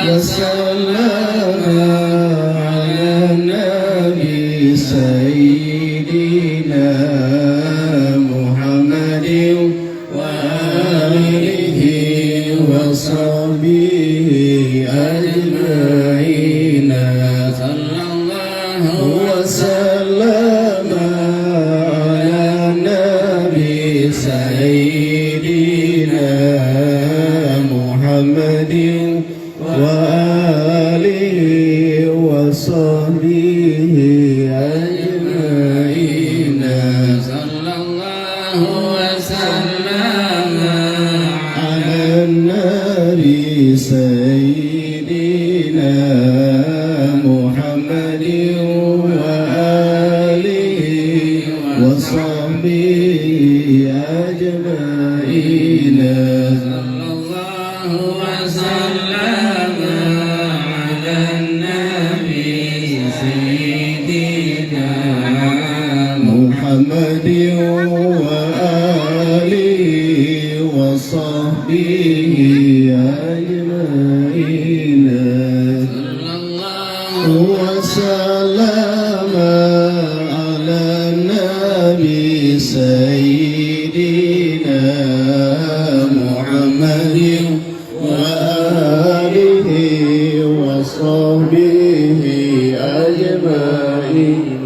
وسلم على النبي سيدنا محمد وآله وصحبه أجمعين صلى الله وسلم على النبي سيدنا محمد وآله وصحبه أجمعين صلى الله وسلم على النبي سيدنا محمد وآله وصحبه أجمعين صلى الله وسلم على النبي سيدنا محمد وآله وصحبه أجمعين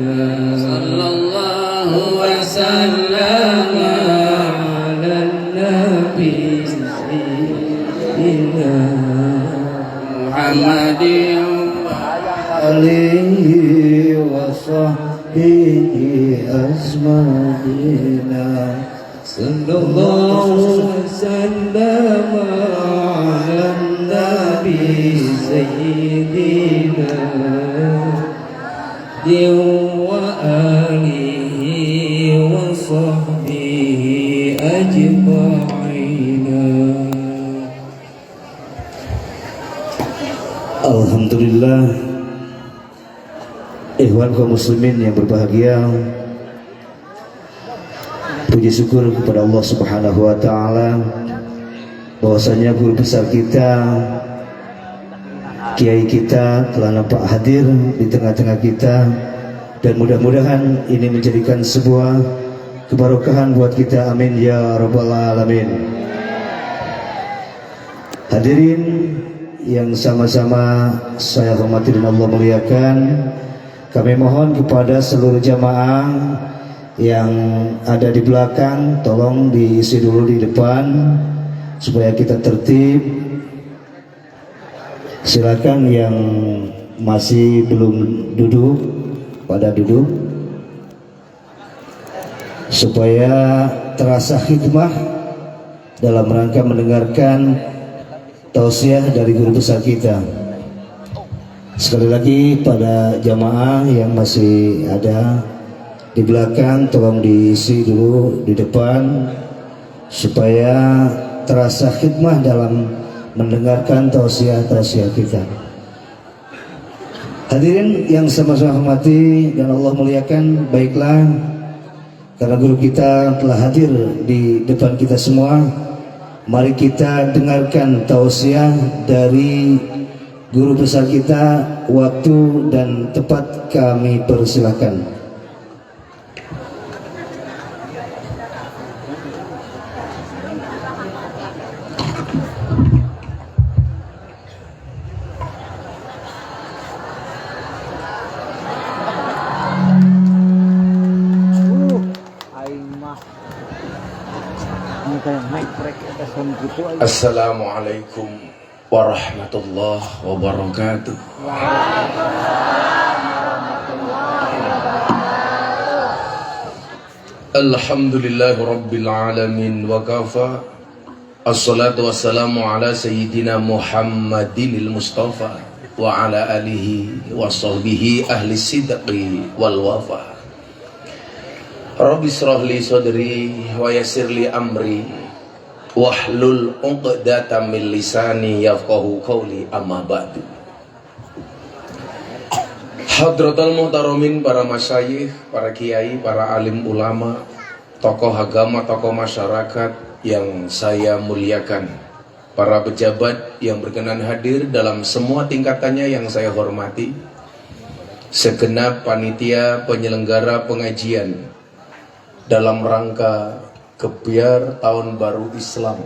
صلى الله وسلم على النبي سيدنا محمد وآله وصحبه أجمعين صلى الله وسلم على النبي سيدنا محمد وآله وصحبه أجمعين صلى الله وسلم على النبي سيدنا وآله وصحبه أجمعين. Alhamdulillah, ikhwan kaum muslimin yang berbahagia, puji syukur kepada Allah Subhanahu wa taala bahwasanya guru besar kita, kiai kita telah nampak hadir di tengah-tengah kita, dan mudah-mudahan ini menjadikan sebuah keberkahan buat kita, amin ya rabbal alamin. Hadirin yang sama-sama saya hormati dan Allah muliakan, kami mohon kepada seluruh jamaah yang ada di belakang, tolong diisi dulu di depan supaya kita tertib. Silakan yang masih belum duduk pada duduk supaya terasa khidmah dalam rangka mendengarkan tausiah dari guru besar kita. Sekali lagi pada jamaah yang masih ada di belakang, tolong diisi dulu di depan supaya terasa khidmah dalam mendengarkan tausiah-tausiah kita. Hadirin yang sama-sama hormati dan Allah muliakan, baiklah, karena guru kita telah hadir di depan kita semua, mari kita dengarkan tausiah dari guru besar kita. Waktu dan tempat kami persilakan. Assalamualaikum warahmatullahi wabarakatuh. Alhamdulillahi rabbil alamin wa kafa. Assalatu wassalamu ala sayyidina Muhammadinil Mustafa wa ala alihi wa sahbihi ahli sidqi wal wafa. Rabbi shrah li sadri wa yassir li amri wahlul 'uqdatam min lisani yafqahu qawli, amma ba'du. Hadratul muhtaramin, para masyayikh, para kiai, para alim ulama, tokoh agama, tokoh masyarakat yang saya muliakan. para pejabat yang berkenan hadir dalam semua tingkatannya yang saya hormati, segenap panitia penyelenggara pengajian dalam rangka Gebyar Tahun Baru Islam,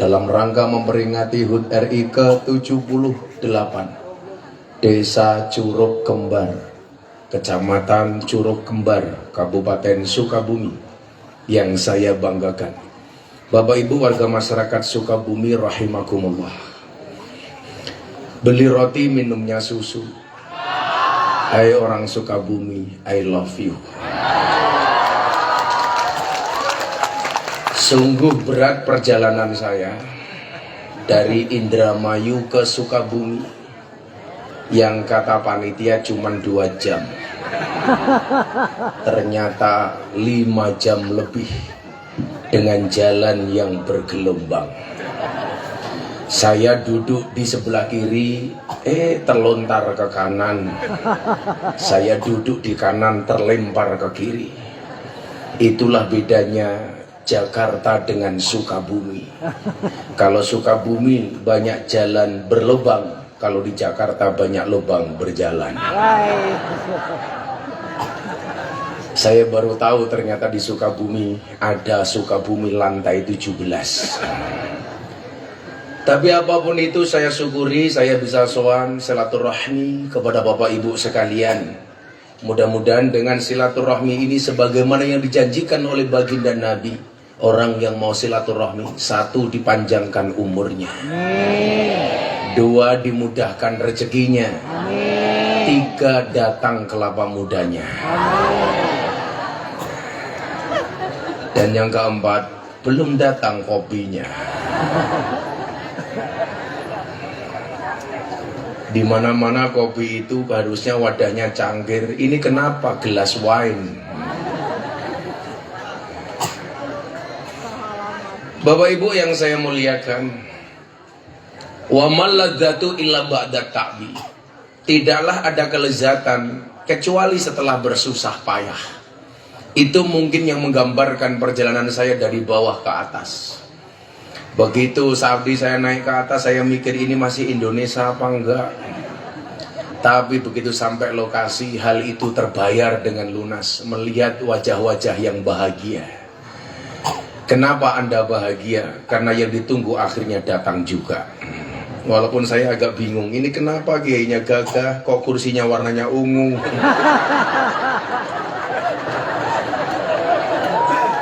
dalam rangka memperingati HUT RI ke-78, Desa Curug Kembar, Kecamatan Curug Kembar, Kabupaten Sukabumi, yang saya banggakan. Bapak Ibu warga masyarakat Sukabumi rahimakumullah. Beli roti minumnya susu. Hai orang Sukabumi, I love you. Sungguh berat perjalanan saya dari Indramayu ke Sukabumi, yang kata panitia cuma 2 jam, ternyata 5 jam lebih dengan jalan yang bergelombang. Saya duduk di sebelah kiri, terlontar ke kanan. Saya duduk di kanan, terlempar ke kiri. Itulah bedanya Jakarta dengan Sukabumi. Kalau Sukabumi banyak jalan berlubang, kalau di Jakarta banyak lubang berjalan. Saya baru tahu ternyata di Sukabumi ada Sukabumi lantai 17. Tapi apapun itu saya syukuri saya bisa sowan silaturahmi kepada Bapak Ibu sekalian. Mudah-mudahan dengan silaturahmi ini sebagaimana yang dijanjikan oleh baginda Nabi, orang yang mau silaturahmi, 1 dipanjangkan umurnya, 2 dimudahkan rezekinya, 3 datang kelapa mudanya, dan yang keempat belum datang kopinya. Di mana-mana kopi itu harusnya wadahnya cangkir, ini kenapa gelas wine? Bapak Ibu yang saya muliakan, wa malladzatu illa ba'da ta'bi. Tidaklah ada kelezatan kecuali setelah bersusah payah. Itu mungkin yang menggambarkan perjalanan saya dari bawah ke atas. Begitu Saudi saya naik ke atas, saya mikir ini masih Indonesia apa enggak. Tapi begitu sampai lokasi, hal itu terbayar dengan lunas, melihat wajah-wajah yang bahagia. Kenapa Anda bahagia? Karena yang ditunggu akhirnya datang juga. Walaupun saya agak bingung, ini kenapa kiainya gagah, kok kursinya warnanya ungu?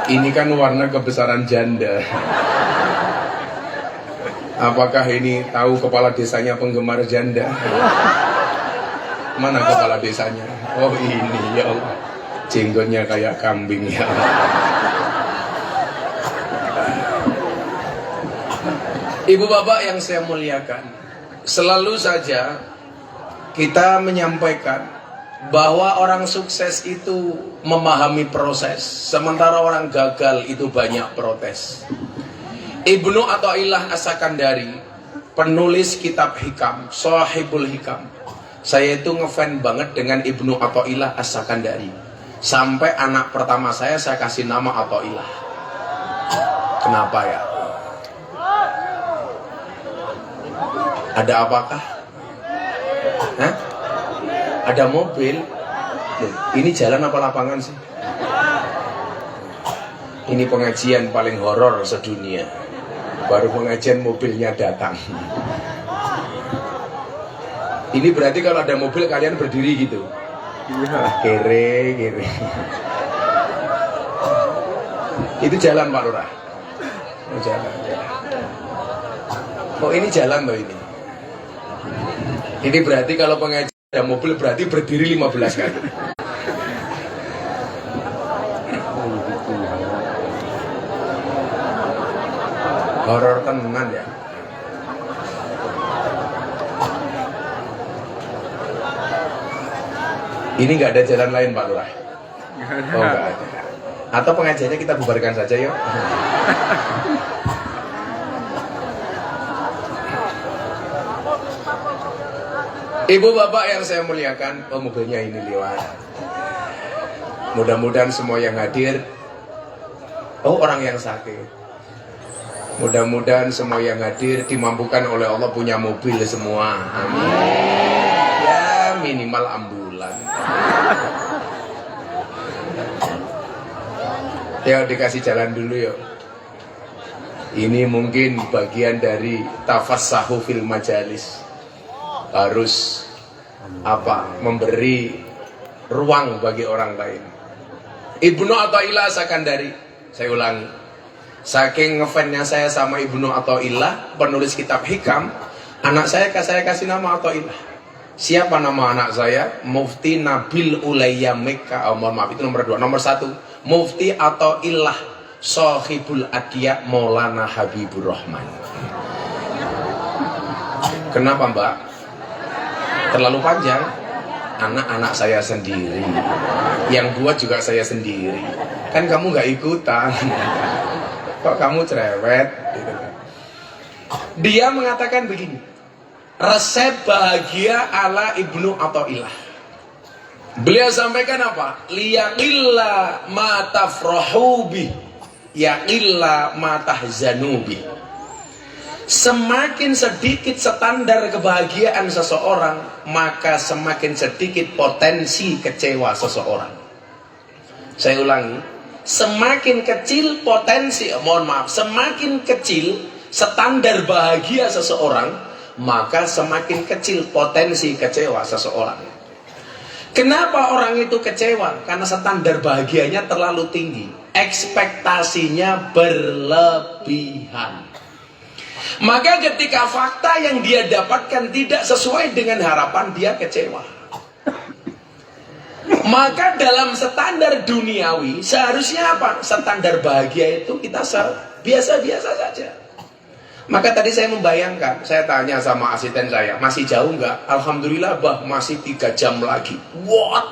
Ini kan warna kebesaran janda. Apakah ini tahu kepala desanya penggemar janda? Mana kepala desanya? Oh ini, ya Allah. Jenggotnya kayak kambing, ya Allah. Ibu bapak yang saya muliakan, selalu saja kita menyampaikan bahwa orang sukses itu memahami proses, sementara orang gagal itu banyak protes. Ibnu Athaillah As-Sakandari, penulis kitab hikam, Shahibul Hikam. Saya itu ngefan banget dengan Ibnu Athaillah As-Sakandari. Sampai anak pertama saya kasih nama Athaillah. Kenapa ya? Ada apakah? Hah? Ada mobil? Ini jalan apa lapangan sih? Ini pengajian paling horor sedunia. Baru pengajian mobilnya datang. Ini berarti kalau ada mobil kalian berdiri gitu. Kere. Itu jalan Pak Lurah. Oh, jalan. Oh ini jalan loh ini. Ini berarti kalau pengajian ada mobil berarti berdiri 15 kali. Horor tenan ya. Ini nggak ada jalan lain Pak Lurah? Oh nggak ada. Atau pengajiannya kita bubarkan saja yuk. Ibu bapak yang saya muliakan, oh mobilnya ini lewat. Mudah-mudahan semua yang hadir, oh orang yang sakit. Mudah-mudahan semua yang hadir dimampukan oleh Allah punya mobil semua. Amin. Ya minimal ambulan. Ya dikasih jalan dulu yuk. Ini mungkin bagian dari tafassahu fil majalis. Harus memberi ruang bagi orang lain. Ibnu Athaillah Sakandari, saya ulangi, saking ngefansnya saya sama Ibnu Athaillah, penulis kitab Hikam, anak saya kasih nama Athaillah. Siapa nama anak saya? Mufti Nabil Ulayya Mekka. Mohon maaf, itu nomor 2. Nomor 1, Mufti Athaillah Sohibul Adiyah Maulana Habibur Rahman. Kenapa Mbak? Terlalu panjang. Anak-anak saya sendiri, yang buat juga saya sendiri. Kan kamu nggak ikutan, kok kamu cerewet? Dia mengatakan begini, resep bahagia ala Ibnu Athaillah. Beliau sampaikan apa? Liyaqilla ma tafrahu bih, yaqilla ma tahzanu bih. Semakin sedikit standar kebahagiaan seseorang, maka semakin sedikit potensi kecewa seseorang. Saya ulangi, semakin kecil semakin kecil standar bahagia seseorang, maka semakin kecil potensi kecewa seseorang. Kenapa orang itu kecewa? Karena standar bahagianya terlalu tinggi, ekspektasinya berlebihan. Maka ketika fakta yang dia dapatkan tidak sesuai dengan harapan, dia kecewa. Maka dalam standar duniawi seharusnya apa? Standar bahagia itu kita biasa-biasa saja. Maka tadi saya membayangkan, saya tanya sama asisten saya, masih jauh nggak? Alhamdulillah bah, masih 3 jam lagi. What?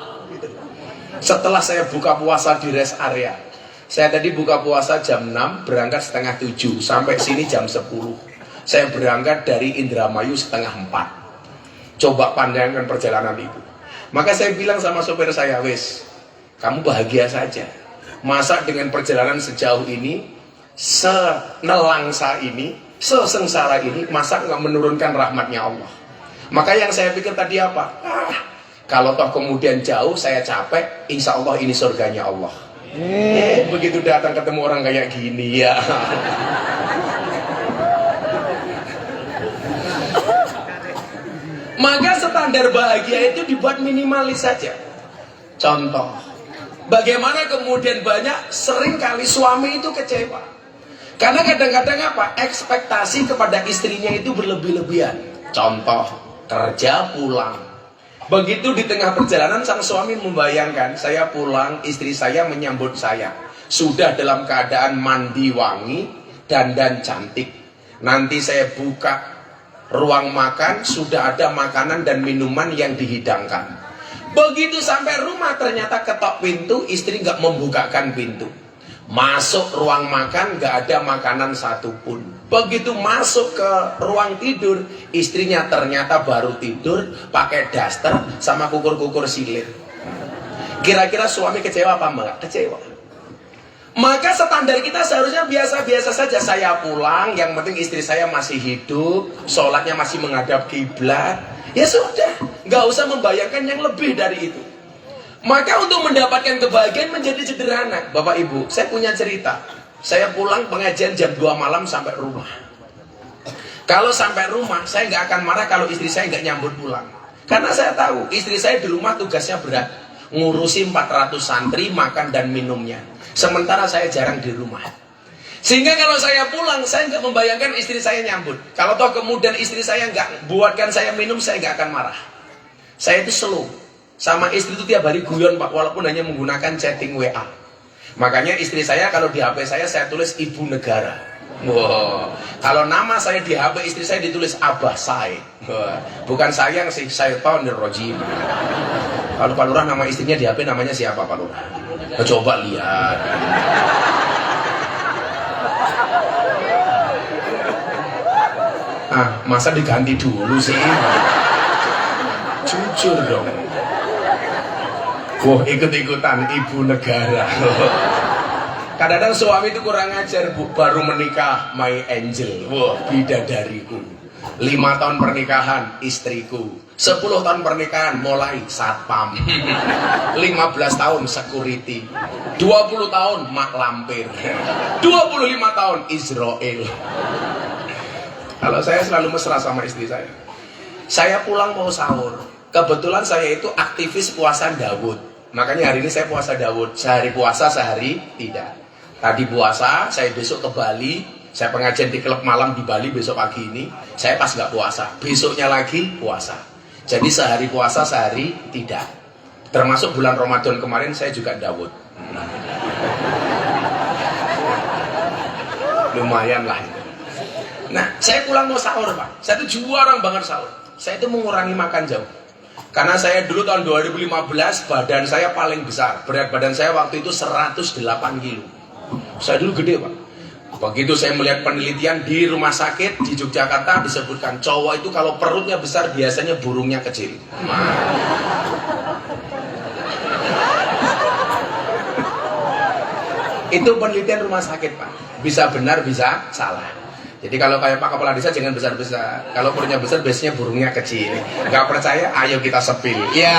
Setelah saya buka puasa di rest area, saya tadi buka puasa jam 6, berangkat setengah 7, sampai sini jam 10. Saya berangkat dari Indramayu setengah 4. Coba pandangkan perjalanan itu. Maka saya bilang sama sopir saya, wes, kamu bahagia saja. Masa dengan perjalanan sejauh ini, senelangsa ini, sesengsara ini, masa nggak menurunkan rahmatnya Allah? Maka yang saya pikir tadi apa? Kalau toh kemudian jauh, saya capek, insya Allah ini surganya Allah. Begitu datang ketemu orang kayak gini ya. Maka standar bahagia itu dibuat minimalis saja. Contoh, bagaimana kemudian sering kali suami itu kecewa karena kadang-kadang ekspektasi kepada istrinya itu berlebih-lebihan. Contoh, kerja pulang, begitu di tengah perjalanan sang suami membayangkan, saya pulang, istri saya menyambut saya sudah dalam keadaan mandi wangi, dandan cantik. Nanti saya buka ruang makan, sudah ada makanan dan minuman yang dihidangkan. Begitu sampai rumah ternyata ketok pintu, istri nggak membukakan pintu. Masuk ruang makan, nggak ada makanan satupun. Begitu masuk ke ruang tidur, istrinya ternyata baru tidur, pakai daster sama kukur-kukur silir. Kira-kira suami kecewa apa enggak? Kecewa. Maka standar kita seharusnya biasa-biasa saja. Saya pulang, yang penting istri saya masih hidup, sholatnya masih menghadap kiblat. Ya sudah, nggak usah membayangkan yang lebih dari itu. Maka untuk mendapatkan kebahagiaan menjadi sederhana. Bapak Ibu, saya punya cerita. Saya pulang pengajian jam 2 malam sampai rumah. Kalau sampai rumah, saya nggak akan marah kalau istri saya nggak nyambut pulang. Karena saya tahu istri saya di rumah tugasnya berat, ngurusi 400 santri, makan dan minumnya. Sementara saya jarang di rumah. Sehingga kalau saya pulang, saya nggak membayangkan istri saya nyambut. Kalau toh kemudian istri saya nggak buatkan saya minum, saya nggak akan marah. Saya itu slow. Sama istri itu tiap hari guyon Pak, walaupun hanya menggunakan chatting WA. Makanya istri saya kalau di HP saya tulis Ibu Negara. Wow. Kalau nama saya di HP istri saya ditulis Abah Said. Bukan sayang sih, Syaitonir Rajim. Kalau Pak Lurah nama istrinya di HP namanya siapa Pak Lurah? Coba lihat. Masa diganti dulu sih? Jujur dong. Wah, ikut-ikutan Ibu Negara. Kadang-kadang suami itu kurang ajar, Bu. Baru menikah, my angel. Wah, bidadariku. 5 tahun pernikahan, istriku. 10 tahun pernikahan, mulai satpam. 15 tahun, security. 20 tahun, mak lampir. 25 tahun, Israel. Kalau saya selalu mesra sama istri saya. Saya pulang mau sahur. Kebetulan saya itu aktivis puasa Daud. Makanya hari ini saya puasa Daud. Sehari puasa, sehari tidak. Tadi puasa, saya besok ke Bali. Saya pengajian di klub malam di Bali besok pagi ini. Saya pas nggak puasa. Besoknya lagi puasa. Jadi sehari puasa, sehari tidak. Termasuk bulan Ramadan kemarin saya juga Daud. Lumayan lah. Nah, saya pulang mau sahur, Pak. Saya itu juara banget sahur. Saya itu mengurangi makan jauh. Karena saya dulu tahun 2015 badan saya paling besar. Berat badan saya waktu itu 108 kilo. Saya dulu gede, Pak. Begitu saya melihat penelitian di rumah sakit di Yogyakarta disebutkan cowok itu kalau perutnya besar biasanya burungnya kecil. Itu penelitian rumah sakit, Pak. Bisa benar, bisa salah. Jadi kalau kayak Pak Kepala Desa jangan besar-besar. Kalau perutnya besar biasanya burungnya kecil. Gak percaya? Ayo kita sepil. Ya.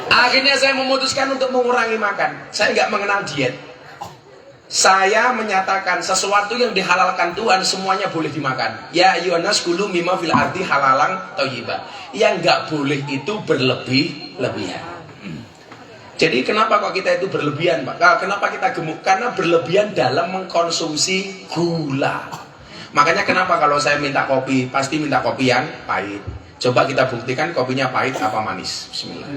Akhirnya saya memutuskan untuk mengurangi makan. Saya nggak mengenal diet. Saya menyatakan sesuatu yang dihalalkan Tuhan semuanya boleh dimakan. Ya ayyuhannas kulu mimma fil ardi halalang thayyibah. Yang nggak boleh itu berlebih-lebihan. Jadi kenapa kok kita itu berlebihan, Pak? Kenapa kita gemuk? Karena berlebihan dalam mengkonsumsi gula. Makanya kenapa kalau saya minta kopi, pasti minta kopi yang pahit. Coba kita buktikan kopinya pahit apa manis. Bismillah.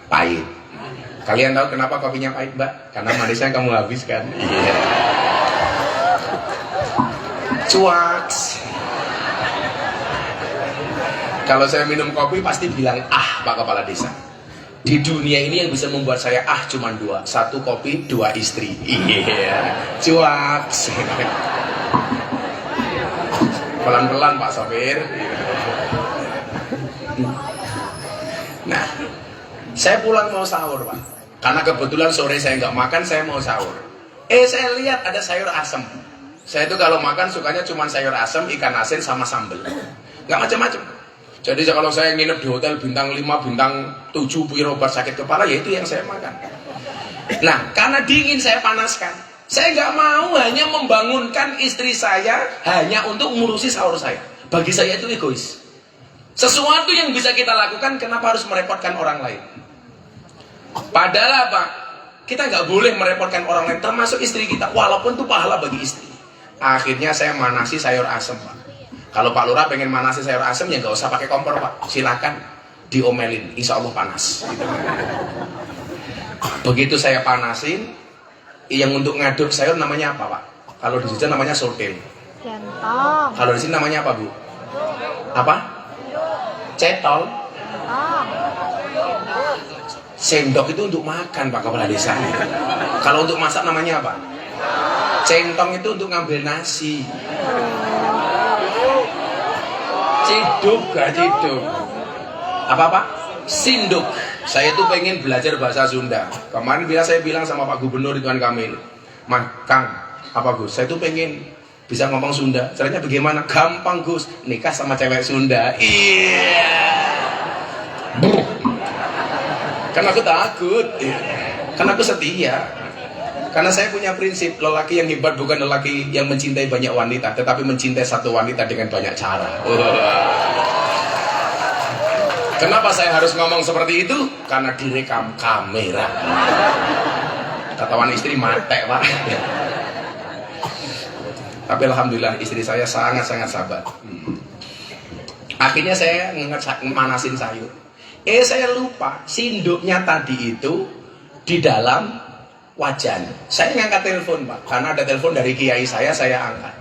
Pahit. Kalian tahu kenapa kopinya pahit, Mbak? Karena manisnya kamu habiskan. Iya. Cuaks. Kalau saya minum kopi pasti bilang Pak Kepala Desa. Di dunia ini yang bisa membuat saya cuma 2. 1 kopi, 2 istri. Iya. Cuaks. Pelan-pelan Pak Sopir. Nah, saya pulang mau sahur, Pak. Karena kebetulan sore saya nggak makan, saya mau sahur. Saya lihat ada sayur asem. Saya itu kalau makan sukanya cuma sayur asem, ikan asin sama sambal. Nggak macam-macam. Jadi kalau saya nginep di hotel bintang 5, bintang 7, obat sakit kepala, ya itu yang saya makan. Nah, karena dingin saya panaskan. Saya nggak mau hanya membangunkan istri saya hanya untuk ngurusi sahur saya. Bagi saya itu egois. Sesuatu yang bisa kita lakukan, kenapa harus merepotkan orang lain? Padahal apa? Kita nggak boleh merepotkan orang lain, termasuk istri kita, walaupun itu pahala bagi istri. Akhirnya saya manasi sayur asem, Pak. Kalau Pak Lurah pengen manasi sayur asem, ya nggak usah pakai kompor, Pak. Silakan diomelin, insya Allah panas. Gitu. Begitu saya panasin, yang untuk ngaduk sayur namanya apa, Pak? Kalau di Jogja namanya sortil. Centong. Kalau di sini namanya apa, Bu? Apa? Cetol. Sendok itu untuk makan, Pak Kepala Desa. Kalau untuk masak namanya apa? Centong itu untuk ngambil nasi. Ciduk, gak ciduk. Apa? Sinduk. Saya tuh pengen belajar bahasa Sunda. Kemarin saya bilang sama Pak Gubernur Ridwan Kamil, Kang, apa Gus? Saya tuh pengen bisa ngomong Sunda. Caranya bagaimana? Gampang Gus, nikah sama cewek Sunda. Iya. Karena aku takut. Karena aku setia. Karena saya punya prinsip, lelaki yang hebat bukan lelaki yang mencintai banyak wanita, tetapi mencintai satu wanita dengan banyak cara. Kenapa saya harus ngomong seperti itu? Karena direkam kamera. Katawan istri mate, Pak. Tapi alhamdulillah istri saya sangat-sangat sabar. Akhirnya saya manasin sayur. Saya lupa sinduknya tadi itu di dalam wajan. Saya ngangkat telepon, Pak, karena ada telepon dari kiai saya angkat.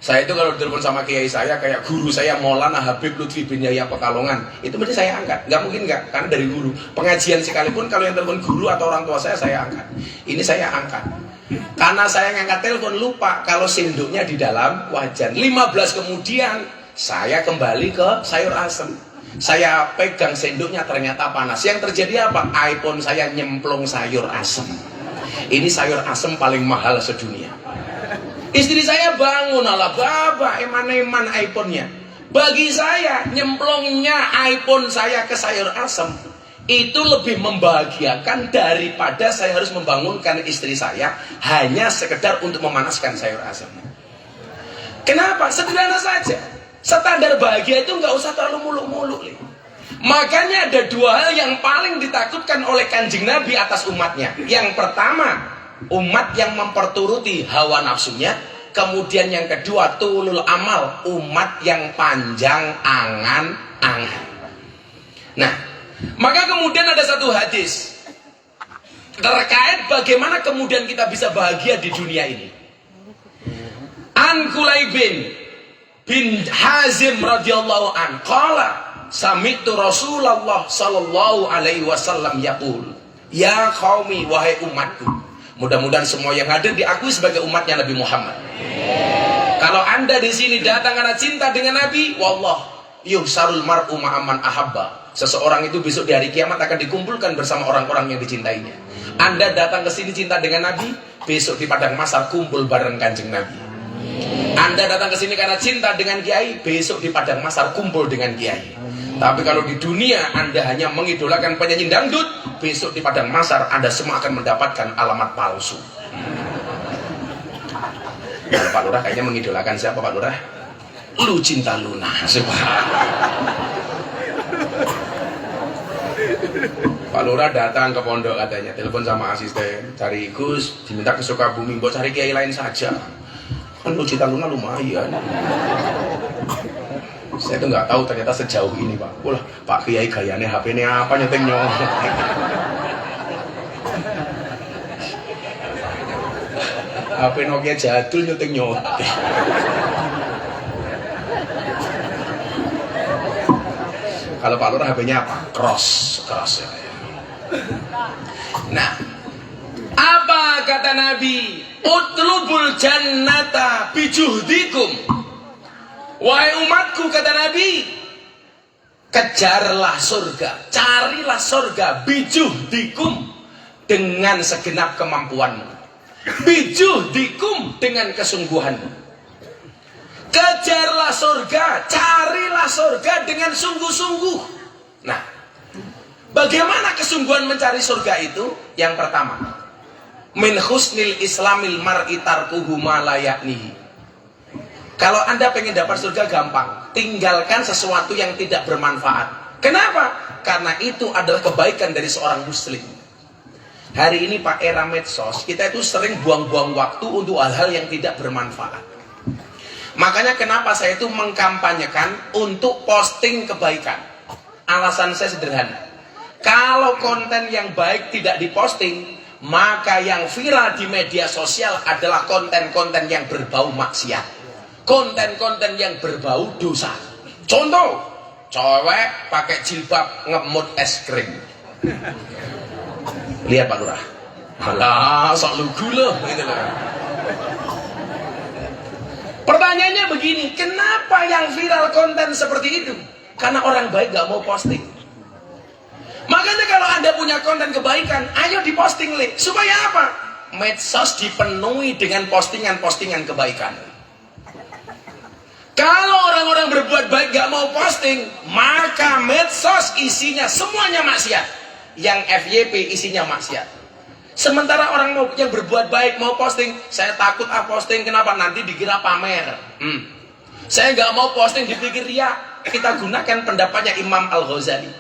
Saya itu kalau telepon sama kiai saya kayak guru saya Maulana Habib Lutfi bin Yahya Pekalongan, itu mesti saya angkat. Nggak mungkin nggak, karena dari guru. Pengajian sekalipun kalau yang telepon guru atau orang tua saya angkat. Ini saya angkat. Karena saya ngangkat telepon lupa kalau sendoknya di dalam wajan. 15 kemudian saya kembali ke sayur asem. Saya pegang sendoknya ternyata panas. Yang terjadi apa? iPhone saya nyemplung sayur asem. Ini sayur asem paling mahal sedunia. Istri saya bangun, ala baba eman-eman iPhone-nya. Bagi saya nyemplungnya iPhone saya ke sayur asem itu lebih membahagiakan daripada saya harus membangunkan istri saya hanya sekedar untuk memanaskan sayur asem. Kenapa? Sederhana saja. Standar bahagia itu nggak usah terlalu muluk-muluk. Makanya ada dua hal yang paling ditakutkan oleh Kanjeng Nabi atas umatnya. Yang pertama, umat yang memperturuti hawa nafsunya. Kemudian yang kedua, tulul amal, umat yang panjang angan-angan. Nah, maka kemudian ada satu hadis terkait bagaimana kemudian kita bisa bahagia di dunia ini. An Kulaibin bin Hazim radhiyallahu an qala sami'tu Rasulullah sallallahu alaihi wasallam yaqul ya qaumi wahai umatku. Mudah-mudahan semua yang hadir diakui sebagai umatnya Nabi Muhammad. Kalau Anda di sini datang karena cinta dengan Nabi, wallah yuhsarul mar'u ma'aman ahabba. Seseorang itu besok di hari kiamat akan dikumpulkan bersama orang-orang yang dicintainya. Anda datang ke sini cinta dengan Nabi, besok di padang mahsyar kumpul bareng Kanjeng Nabi. Anda datang ke sini karena cinta dengan kiai, besok di padang mahsyar kumpul dengan kiai. Tapi kalau di dunia Anda hanya mengidolakan penyanyi dangdut, besok di padang mahsyar Anda semua akan mendapatkan alamat palsu. Pak Lurah kayaknya mengidolakan siapa Pak Lurah? Lu Cinta Luna. Pak Lurah datang ke pondok katanya, telepon sama asisten, cari Gus, diminta ke Sukabumi, buat cari kiai lain saja. Kan Lu Cinta Luna lumayan. Saya tuh nggak tahu ternyata sejauh ini Pak. Wah, Pak Kiai gayane HP-nya apa nyeting nyong. HP Nokia jadul nyeting nyong. Kalau Pak Lurah HP-nya apa? Cross ya. Nah, apa kata Nabi? Utlubul jannata bijuhdikum. Wahai umatku, kata Nabi, kejarlah surga, carilah surga, bijuhdikum, dengan segenap kemampuanmu, bijuhdikum, dengan kesungguhanmu. Kejarlah surga, carilah surga dengan sungguh-sungguh. Nah, bagaimana kesungguhan mencari surga itu? Yang pertama, min husnil islamil mar'i tarkuhu ma la ya'nihi. Kalau Anda pengen dapat surga gampang, tinggalkan sesuatu yang tidak bermanfaat. Kenapa? Karena itu adalah kebaikan dari seorang muslim. Hari ini Pak, era medsos, kita itu sering buang-buang waktu untuk hal-hal yang tidak bermanfaat. Makanya kenapa saya itu mengkampanyekan untuk posting kebaikan. Alasan saya sederhana. Kalau konten yang baik tidak diposting, maka yang viral di media sosial adalah konten-konten yang berbau maksiat. Konten-konten yang berbau dosa. Contoh, cewek pakai jilbab ngemut es krim. Lihat Pak Lurah. Alah, sok lugu loh gitu loh. Pertanyaannya begini, kenapa yang viral konten seperti itu? Karena orang baik gak mau posting. Makanya kalau Anda punya konten kebaikan, ayo diposting leh. Supaya apa? Medsos dipenuhi dengan postingan-postingan kebaikan. Kalau orang-orang berbuat baik gak mau posting, maka medsos isinya semuanya maksiat. Yang FYP isinya maksiat. Sementara orang yang berbuat baik mau posting, saya takut posting, kenapa? Nanti dikira pamer. Saya gak mau posting dipikir riya. Kita gunakan pendapatnya Imam Al-Ghazali.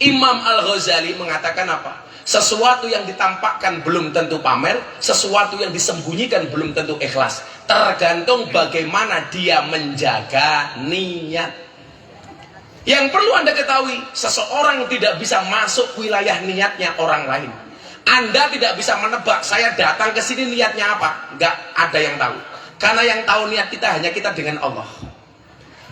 Imam Al-Ghazali mengatakan apa? Sesuatu yang ditampakkan belum tentu pamer, sesuatu yang disembunyikan belum tentu ikhlas. Tergantung bagaimana dia menjaga niat. Yang perlu Anda ketahui, seseorang tidak bisa masuk wilayah niatnya orang lain. Anda tidak bisa menebak, saya datang ke sini niatnya apa? Nggak ada yang tahu. Karena yang tahu niat kita hanya kita dengan Allah.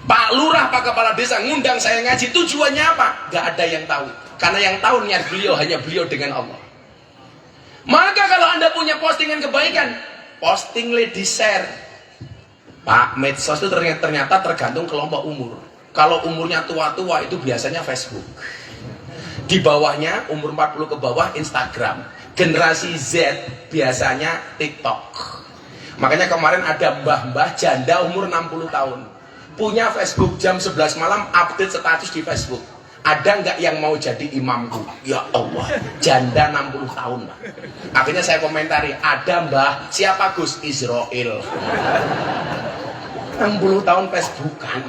Pak Lurah, Pak Kepala Desa ngundang saya ngaji, tujuannya apa? Nggak ada yang tahu. Karena yang tahu niat beliau hanya beliau dengan Allah. Maka kalau Anda punya postingan kebaikan, posting di share. Pak, medsos itu ternyata tergantung kelompok umur. Kalau umurnya tua-tua itu biasanya Facebook. Di bawahnya umur 40 ke bawah Instagram. Generasi Z biasanya TikTok. Makanya kemarin ada mbah-mbah janda umur 60 tahun punya Facebook, jam 11 malam update status di Facebook. Ada nggak yang mau jadi imamku? Ya Allah, janda 60 tahun Pak. Akhirnya saya komentari, ada mbah, siapa Gus? Israel. 60 tahun Facebookan.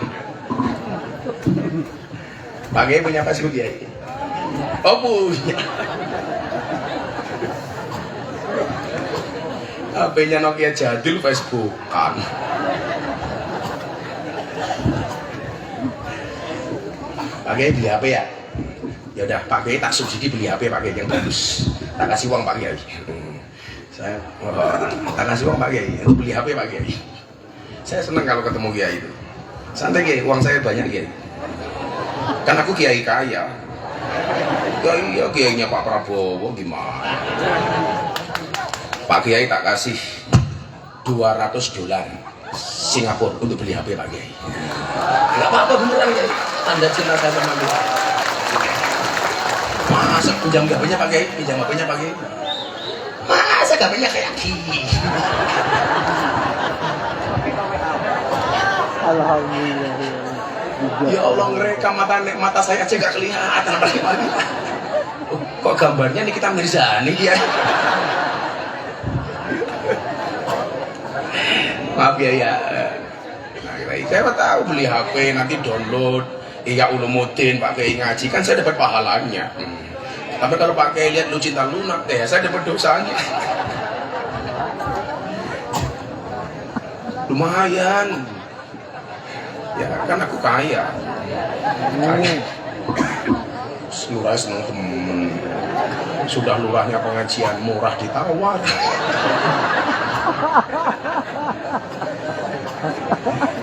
Pak Kiai punya Facebook ya? Oh punya. HP-nya Nokia jadul Facebookan. Pak Kiai beli HP ya? Ya udah, Pak Kiai tak subsidi beli HP Pak Kiai yang bagus. Tak kasih uang Pak Kiai. Saya tak kasih uang Pak Kiai untuk beli HP Pak Kiai. Saya senang kalau ketemu Kiai itu. Santai Kiai, uang saya banyak Kiai. Kan aku Kiai kaya. Ya iya Kiainya Pak Prabowo gimana? Pak Kiai tak kasih $200 Singapura untuk beli HP Pak Kiai. Enggak apa-apa beneran Kiai. Tanda cinta saya sama Kiai. Masa pinjam HP-nya Pak Kiai? Pinjam HP-nya Pak Kiai? Masa HP-nya kayak gini? Alhamdulillah. Ya Allah, ngerekam mata saya aja gak kelihatan. Kok gambarnya Nikita Mirzani ya? Maaf ya. Saya tahu beli HP nanti download Ihya Ulumuddin Pak Kiai ngaji kan saya dapat pahalanya. Tapi kalau Pak Kiai lihat Lu Cinta Lunak deh, saya dapat dosanya. Lumayan. Ya kan aku kaya. Lurah seneng temen. Sudah lurahnya pengajian murah ditawar.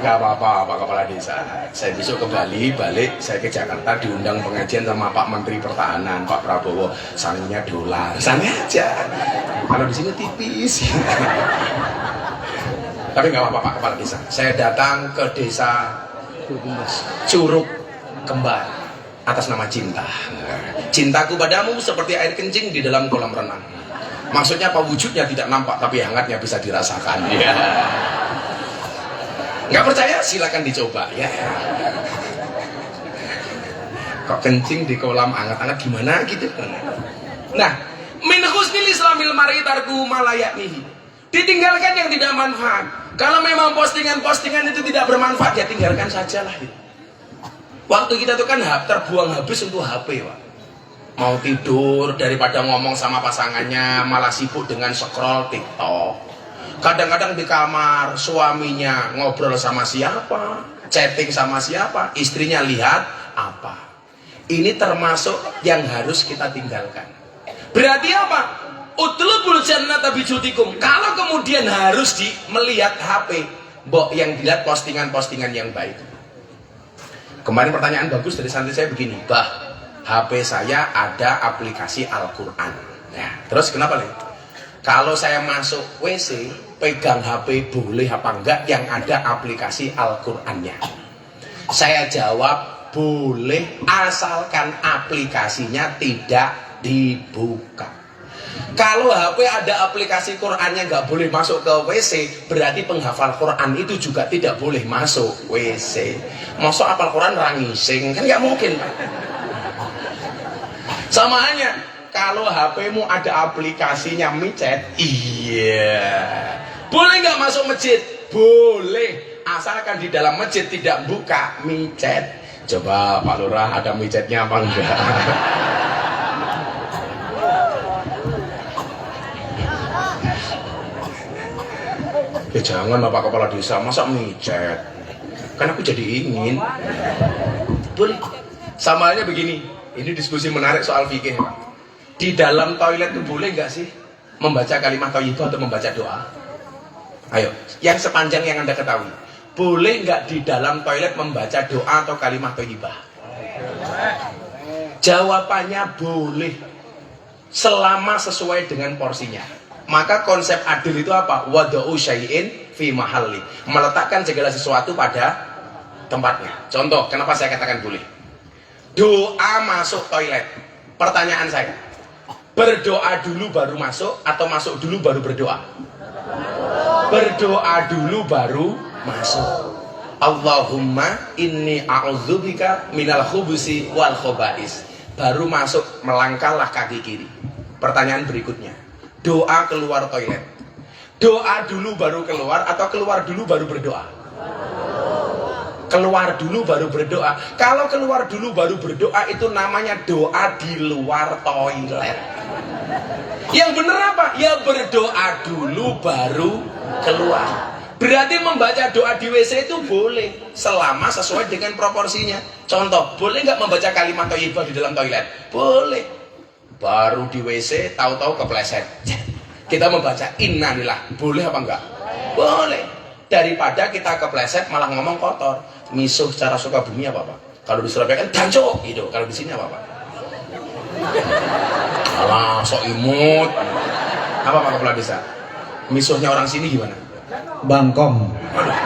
Gak apa-apa Pak Kepala Desa. Saya besok ke Bali, balik saya ke Jakarta diundang pengajian sama Pak Menteri Pertahanan Pak Prabowo. Sanginya dolar, sangi aja. Kalau di sini tipis. Tapi nggak apa-apa Pak Kepala Desa. Saya datang ke desa Curug Kembar atas nama cinta. Cintaku padamu seperti air kencing di dalam kolam renang. Maksudnya apa? Wujudnya tidak nampak tapi hangatnya bisa dirasakan. Ya. Nggak percaya? Silakan dicoba ya. Kok kencing di kolam hangat-hangat gimana gitu? Nah, min husnil islamil mar'i tarku malayaknihi. Ditinggalkan yang tidak manfaat. Kalau memang postingan-postingan itu tidak bermanfaat, ya tinggalkan sajalah. Waktu kita itu kan terbuang habis untuk HP, Pak. Mau tidur daripada ngomong sama pasangannya, malah sibuk dengan scroll TikTok. Kadang-kadang di kamar suaminya ngobrol sama siapa, chatting sama siapa, istrinya lihat apa. Ini termasuk yang harus kita tinggalkan. Berarti apa? Utlubul jannata bijutikum. Kalau kemudian harus melihat HP, mbok yang dilihat postingan-postingan yang baik. Kemarin pertanyaan bagus dari santri saya begini, Bah, HP saya ada aplikasi Al-Quran. Nah, terus kenapa nih? Kalau saya masuk WC, pegang HP boleh apa enggak yang ada aplikasi Al-Qurannya? Saya jawab, boleh asalkan aplikasinya tidak dibuka. Kalau HP ada aplikasi Qurannya nggak boleh masuk ke WC, berarti penghafal Quran itu juga tidak boleh masuk WC. Masuk hafal Quran rangising kan nggak mungkin. Sama hanya kalau HP-mu ada aplikasinya micet, iya. Boleh nggak masuk masjid? Boleh, asalkan di dalam masjid tidak buka micet. Coba Pak Lurah ada micetnya apa enggak? Ya jangan Pak Kepala Desa, masa micet? Kan aku jadi ingin. Boleh. Sama halnya begini, ini diskusi menarik soal fikih Pak. Di dalam toilet itu boleh nggak sih membaca kalimat thayyibah atau membaca doa? Ayo, yang sepanjang yang Anda ketahui, boleh nggak di dalam toilet membaca doa atau kalimat thayyibah? Jawabannya boleh, selama sesuai dengan porsinya. Maka konsep adil itu apa? Wada'u syai'in fi mahalli. Meletakkan segala sesuatu pada tempatnya. Contoh, kenapa saya katakan boleh? Doa masuk toilet. Pertanyaan saya, berdoa dulu baru masuk atau masuk dulu baru berdoa? Berdoa dulu baru masuk. Allahumma inni a'udzubika minal khubusi wal khobais. Baru masuk, melangkahlah kaki kiri. Pertanyaan berikutnya, doa keluar toilet. Doa dulu baru keluar atau keluar dulu baru berdoa? Keluar dulu baru berdoa. Kalau keluar dulu baru berdoa itu namanya doa di luar toilet. Yang benar apa? Ya berdoa dulu baru keluar. Berarti membaca doa di WC itu boleh selama sesuai dengan proporsinya. Contoh, boleh nggak membaca kalimat thayyibah di dalam toilet? Boleh. Baru di WC tahu-tahu kepleset. Kita membaca innalillah, boleh apa enggak? Boleh. Daripada kita kepleset malah ngomong kotor. Misuh secara Sukabumi apa Pak? Kalau di Surabaya kan dancuk gitu. Kalau di sini apa Pak? Alah, sok imut. Apa Pak Kepala Desa? Misuhnya orang sini gimana? Bangkong. Aduh.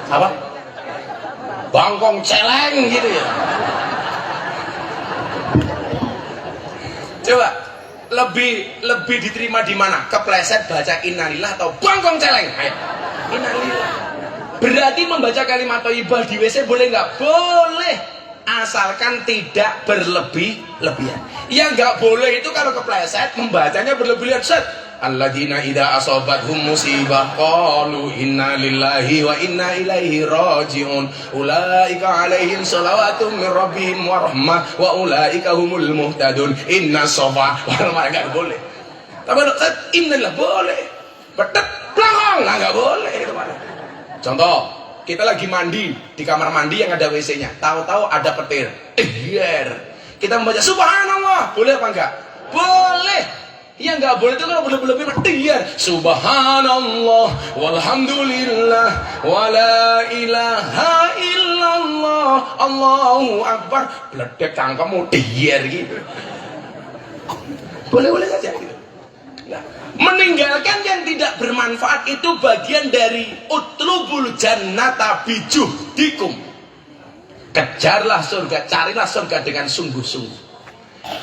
Apa? Bangkong celeng gitu ya. Coba lebih diterima di mana? Kepleset baca innalillah atau bangkong celeng? Ayo. Innalillah. Berarti membaca kalimat thayyibah di WC boleh nggak? Boleh, asalkan tidak berlebih-lebihan. Yang nggak boleh itu kalau kepleset membacanya berlebih-lebihan. Set, alladzina idza asabathum musibah qalu inna lillahi wa inna ilaihi rajiun ulaika alaihim shalawatun min rabbihim wa rahmah wa ulaika humul muhtadun inna safa wal marwa. Nggak boleh. Tapi set innalillah boleh. Betet belakang nggak boleh itu mana. Contoh, kita lagi mandi di kamar mandi yang ada WC-nya. Tahu-tahu ada petir. Kita membaca subhanallah, boleh apa enggak? Boleh. Yang enggak boleh itu kalau berlebih-lebih petir. Subhanallah walhamdulillah wala ilaha illallah Allahu akbar. Bledek cangkemmu dier gitu. Boleh-boleh saja gitu. Nah, meninggalkan yang tidak bermanfaat itu bagian dari utlubul jannata bijuhdikum. Kejarlah surga, carilah surga dengan sungguh-sungguh.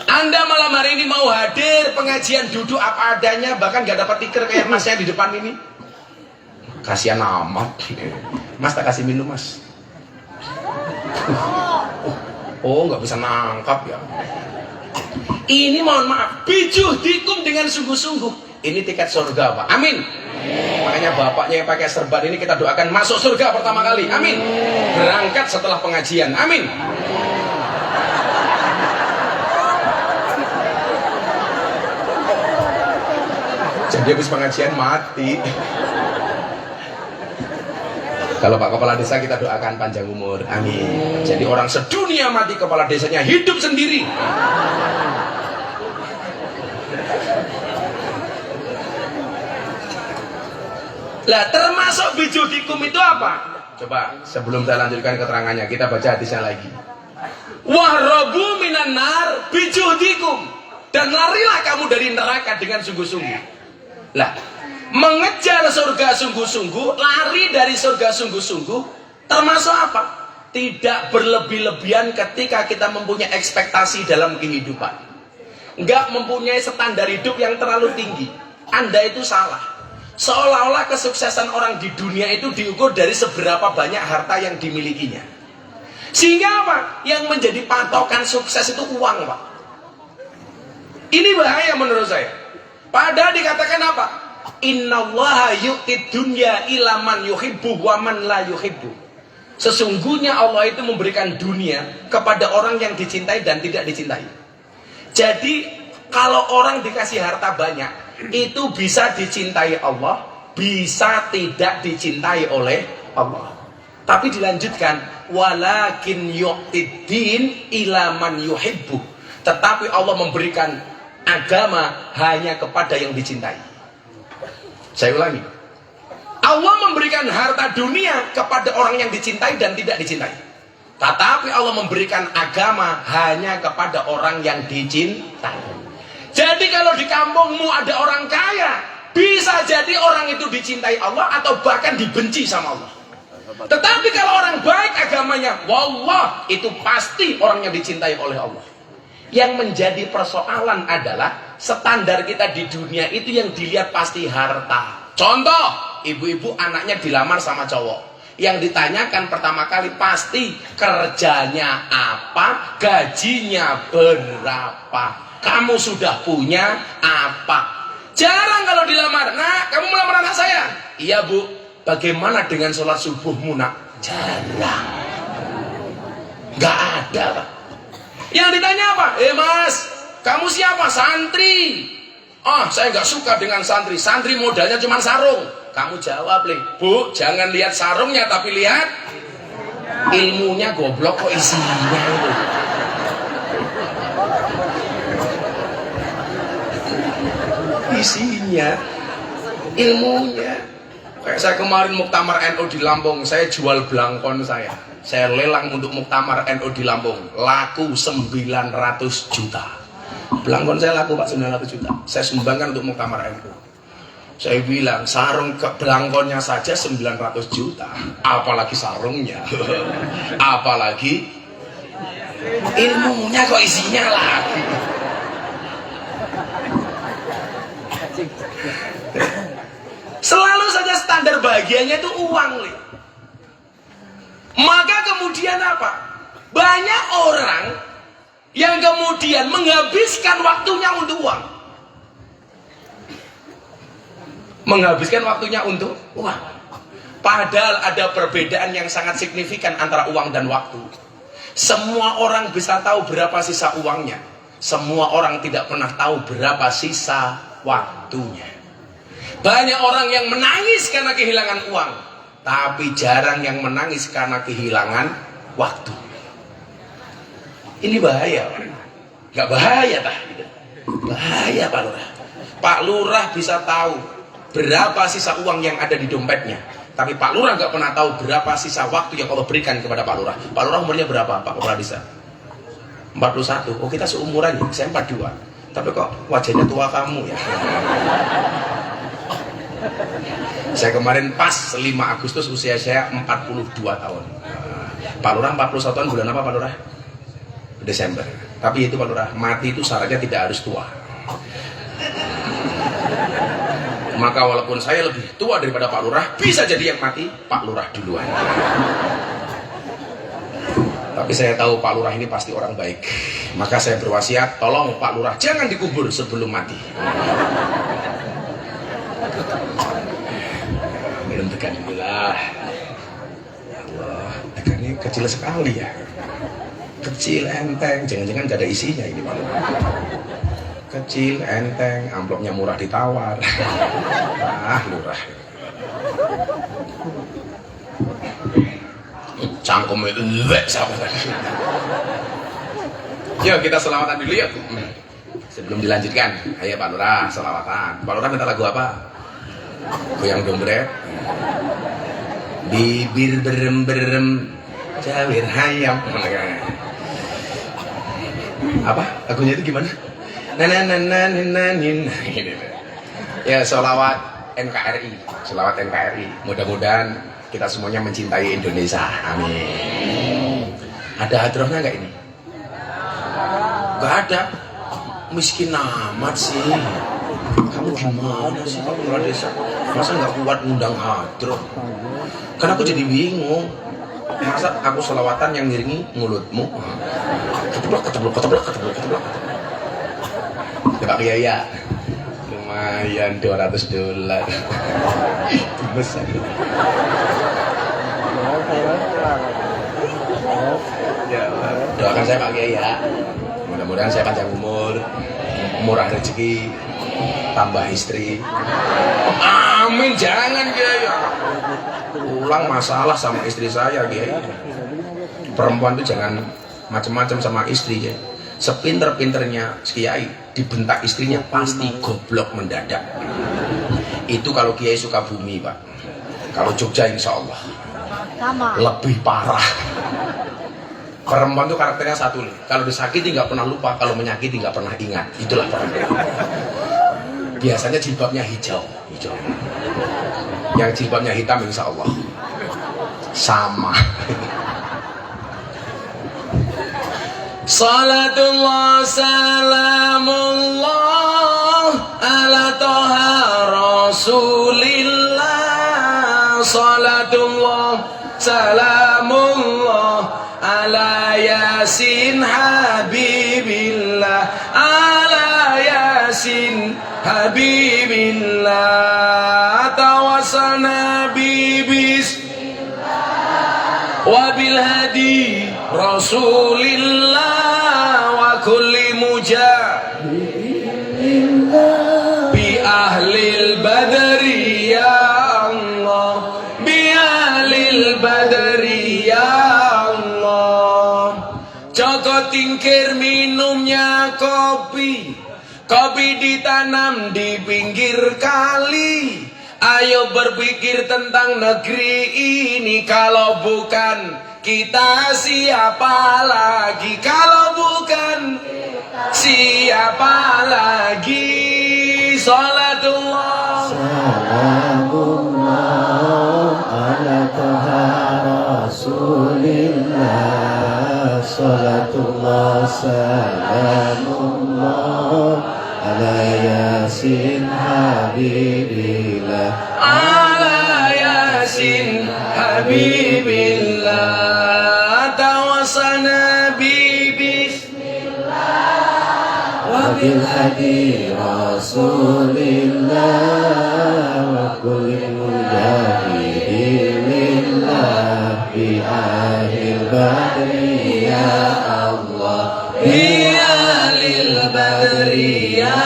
Anda malam hari ini mau hadir pengajian duduk apa adanya, bahkan gak dapat tikar kayak mas saya di depan ini. Kasihan amat. Mas tak kasih minum mas. Oh nggak bisa nangkap ya. Ini mohon maaf, bijuhdikum dengan sungguh-sungguh. Ini tiket surga Pak, amin. Makanya bapaknya yang pakai serban ini kita doakan masuk surga pertama kali, amin. Berangkat setelah pengajian, amin. Jadi habis pengajian mati. Kalau Pak Kepala Desa kita doakan panjang umur, amin. Jadi orang sedunia mati kepala desanya hidup sendiri. Lah termasuk bijuhdikum itu apa? Coba sebelum saya lanjutkan keterangannya kita baca hadisnya lagi. Wahrabu minan nar bijuhdikum, dan larilah kamu dari neraka dengan sungguh-sungguh. Lah mengejar surga sungguh-sungguh, lari dari surga sungguh-sungguh termasuk apa? Tidak berlebih-lebihan ketika kita mempunyai ekspektasi dalam kehidupan. Enggak mempunyai standar hidup yang terlalu tinggi. Anda itu salah. Seolah-olah kesuksesan orang di dunia itu diukur dari seberapa banyak harta yang dimilikinya. Sehingga apa? Yang menjadi patokan sukses itu uang Pak. Ini bahaya menurut saya. Padahal dikatakan apa? Innallaha yu'tid dunya ila man yuhibbu wa man la yuhibbu. Sesungguhnya Allah itu memberikan dunia kepada orang yang dicintai dan tidak dicintai. Jadi kalau orang dikasih harta banyak, itu bisa dicintai Allah, bisa tidak dicintai oleh Allah. Tapi dilanjutkan, walakin yu'tiddin ila man yuhibbu. Tetapi Allah memberikan agama hanya kepada yang dicintai. Saya ulangi. Allah memberikan harta dunia kepada orang yang dicintai dan tidak dicintai. Tetapi Allah memberikan agama hanya kepada orang yang dicintai. Jadi kalau di kampungmu ada orang kaya, bisa jadi orang itu dicintai Allah atau bahkan dibenci sama Allah. Tetapi kalau orang baik agamanya, wallah, itu pasti orang yang dicintai oleh Allah. Yang menjadi persoalan adalah standar kita di dunia itu yang dilihat pasti harta. Contoh, ibu-ibu anaknya dilamar sama cowok. Yang ditanyakan pertama kali pasti kerjanya apa, gajinya berapa, kamu sudah punya apa. Jarang kalau dilamar, nak kamu melamar anak saya? Iya bu, bagaimana dengan sholat subuhmu nak? Jarang, nggak ada pak. Yang ditanya apa? Mas, kamu siapa? Santri. Saya nggak suka dengan santri. Santri modalnya cuma sarung. Kamu jawab, Bu, jangan lihat sarungnya tapi lihat ilmunya. Goblok kok isinya itu. Isinya, ilmunya. Kayak saya kemarin muktamar NU di Lampung, saya jual belangkon saya lelang untuk muktamar NU di Lampung, laku 900 juta. Belangkon saya laku pak 900 juta, saya sumbangkan untuk muktamar NU. Saya bilang sarung ke belangkonnya saja 900 juta, apalagi sarungnya, apalagi ilmunya kok isinya lagi. Selalu saja standar bahagianya itu uang. Maka kemudian apa? Banyak orang yang kemudian menghabiskan waktunya untuk uang. Menghabiskan waktunya untuk uang. Padahal ada perbedaan yang sangat signifikan antara uang dan waktu. Semua orang bisa tahu berapa sisa uangnya. Semua orang tidak pernah tahu berapa sisa waktunya. Banyak orang yang menangis karena kehilangan uang, tapi jarang yang menangis karena kehilangan waktu. Ini bahaya, Pak. Nggak bahaya, Pak. Bahaya, Pak Lurah. Pak Lurah bisa tahu berapa sisa uang yang ada di dompetnya, tapi Pak Lurah nggak pernah tahu berapa sisa waktu yang Allah berikan kepada Pak Lurah. Pak Lurah umurnya berapa, Pak Kepala Desa? 41. Oh, kita seumuran ya, saya 42. Tapi kok wajahnya tua kamu ya? Saya kemarin pas 5 Agustus usia saya 42 tahun. Pak Lurah 41 tahun bulan apa Pak Lurah? Desember. Tapi itu Pak Lurah, mati itu syaratnya tidak harus tua. Maka walaupun saya lebih tua daripada Pak Lurah, bisa jadi yang mati Pak Lurah duluan. Tapi saya tahu Pak Lurah ini pasti orang baik. Maka saya berwasiat, tolong Pak Lurah jangan dikubur sebelum mati. Minum tekan inilah. Ya Allah, tekannya kecil sekali ya. Kecil, enteng, jangan-jangan gak ada isinya ini Pak Lurah. Kecil, enteng, amplopnya murah ditawar. Lurah. Cangkumnya lek sama. Yuk kita selawatan dulu yuk. Sebelum dilanjutkan, ayo Pak Lurah selawatan. Pak Lurah minta lagu apa? Goyang dombret. Bibir berem-berem, cawir hayam. Apa? Lagunya itu gimana? Ya selawat NKRI, selawat NKRI. Mudah-mudahan kita semuanya mencintai Indonesia. Amin. Ada hadrohnya nggak ini? Nggak ada. Miskin amat sih. Kamu gimana sih Pak Kepala Desa? Masa nggak kuat ngundang hadroh? Karena aku jadi bingung. Masa aku selawatan yang ngiringi mulutmu? Keteblok. Pak Kiai ya, lumayan $200. Besar. Ya, doakan saya Pak Kiai ya. Mudah-mudahan saya panjang umur, murah rezeki, tambah istri. Amin, jangan Kiai. Ulang masalah sama istri saya Kiai. Perempuan itu jangan macam-macam sama istri Kiai. Sepinter-pinternya Kiai dibentak istrinya pasti goblok mendadak. Itu kalau Kiai Sukabumi Pak. Kalau Jogja insya Allah lebih parah. Perempuan itu karakternya satu nih, kalau disakiti nggak pernah lupa, kalau menyakiti nggak pernah ingat. Itulah perempuan. Biasanya jilbabnya hijau. Yang jilbabnya hitam insya Allah sama. Salatullah salamullah ala toha rasulillah. Salatullah salamullah ala yasin habibillah. Ala yasin habibillah. Tawassana bibis wabil hadi rasulillah wa kulli mujahidin bi ahlil badri ya Allah, bi ahlil badri ya Allah. Joko tingkir minumnya kopi, kopi ditanam di pinggir kali. Ayo berpikir tentang negeri ini, kalau bukan kita siapa lagi? Kalau bukan siapa lagi? Salatullah salamullah ala toha rasulillah. Salatullah salamullah ala yasin habibillah. ala yasin habibillah. Tawassana bi bismillah wabil hadi rasulillah wa kulli mujahidin lillah bi ahlil badri ya Allah, bi ahlil badri ya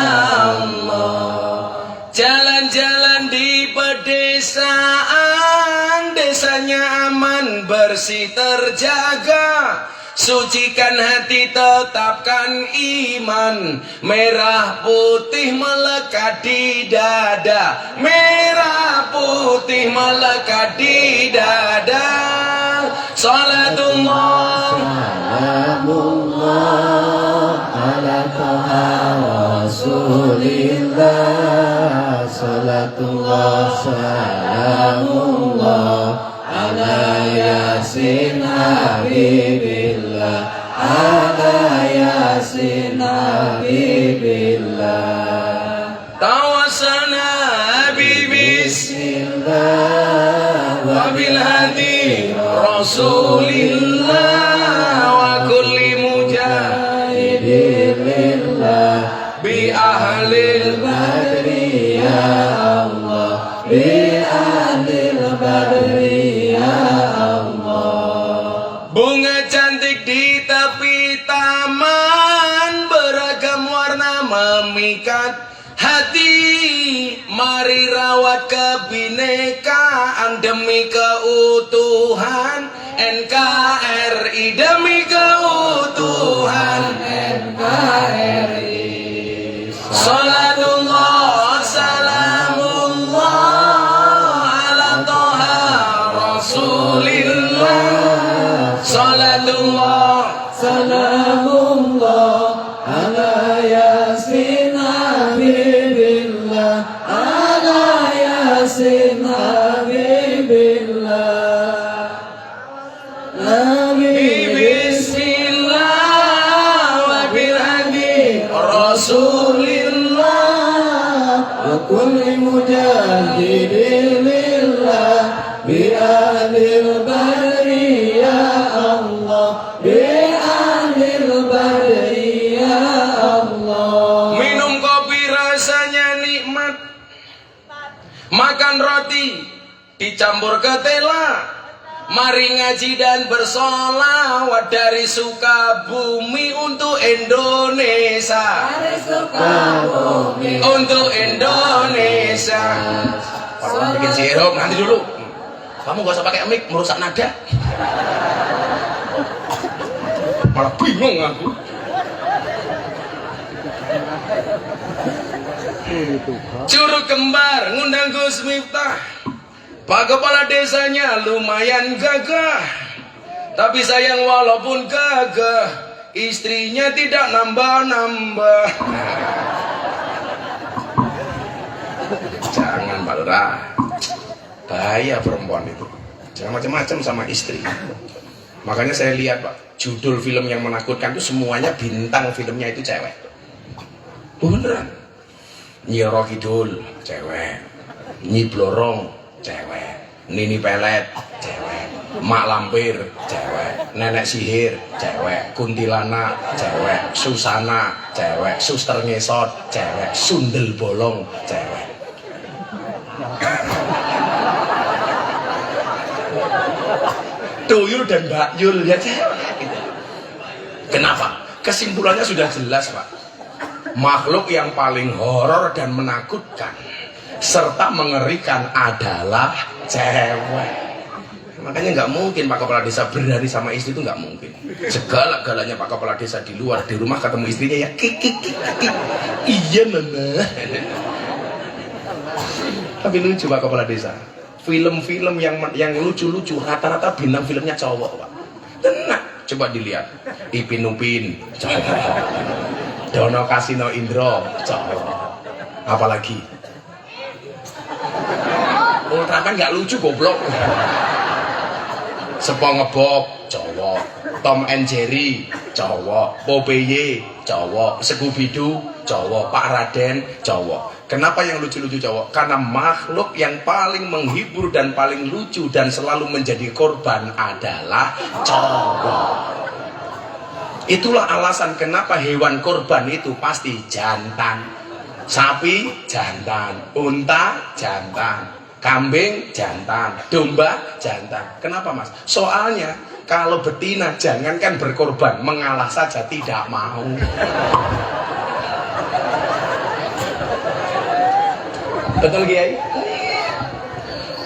Allah. Jalan-jalan di pedesaan, desanya aman bersih terjaga. Sucikan hati, tetapkan iman. Merah putih melekat di dada. Merah putih melekat di dada. Salatullah salamullah ala toha rasulillah. Salatullah salamullah ala yasin habibillah. Ala yasin habibillah. tawassana bi bismillah wabil hadi rasulillah wa kulli mujahidin lillah bi ahlil badri ya Allah, bi ahlil badri ya Allah. bunga cantik di tepi taman, beragam warna memikat hati. Mari rawat kebinekaan demi keutuhan NKRI, demi keutuhan NKRI. Salatullah salamullah ala toha rasulillah. Salatullah salamullah ala yasin habibillah. Ala yasin habibillah. Nabi bismillah wa bil hadi rasulillah wa kulli mujahidin lillah bi ahlil badri ya Allah, bi ahlil badri ya Allah. minum kopi rasanya nikmat, makan roti dicampur ketela. Mari ngaji dan bersolawat dari Sukabumi untuk Indonesia. Dari Sukabumi Untuk Indonesia. Kalau bikin sirup nanti dulu. Kamu gak usah pakai mic, merusak nada. Malah bingung aku. Curug kembar ngundang Gus Miftah. Pak kepala desanya lumayan gagah, tapi sayang walaupun gagah, istrinya tidak nambah-nambah. Jangan Pak Lurah, bahaya perempuan itu. jangan macam-macam sama istri. Makanya saya lihat Pak, judul film yang menakutkan itu semuanya bintang filmnya itu cewek. Beneran. Nyi Roro Kidul cewek, Nyi Blorong cewek, Nini Pelet cewek, Mak Lampir cewek, Nenek Sihir cewek, Kuntilanak cewek, Susana cewek, Suster Ngesot cewek, Sundel Bolong cewek. Tuyul dan Mbak Yul ya cewek. Kenapa? Kesimpulannya sudah jelas Pak. Makhluk yang paling horor dan menakutkan serta mengerikan adalah cewek. Makanya nggak mungkin Pak Kepala Desa berlari sama istri itu nggak mungkin. Segala-galanya Pak Kepala Desa di luar, di rumah ketemu istrinya ya kik. Iya mama. Tapi lucu Pak Kepala Desa. Film-film yang lucu-lucu rata-rata bintang filmnya cowok Pak. Tenang, coba dilihat. Ipin Upin cowok. Dono Kasino Indro cowok. Apalagi Ultraman nggak lucu goblok. SpongeBob cowok, Tom and Jerry cowok, Popeye cowok, Scooby-Doo cowok, Pak Raden cowok. Kenapa yang lucu-lucu cowok? Karena makhluk yang paling menghibur dan paling lucu dan selalu menjadi korban adalah cowok. Itulah alasan kenapa hewan korban itu pasti jantan. Sapi jantan, unta jantan, kambing jantan, domba jantan. Kenapa Mas? Soalnya kalau betina jangankan berkorban, mengalah saja tidak mau. Betul Kiai?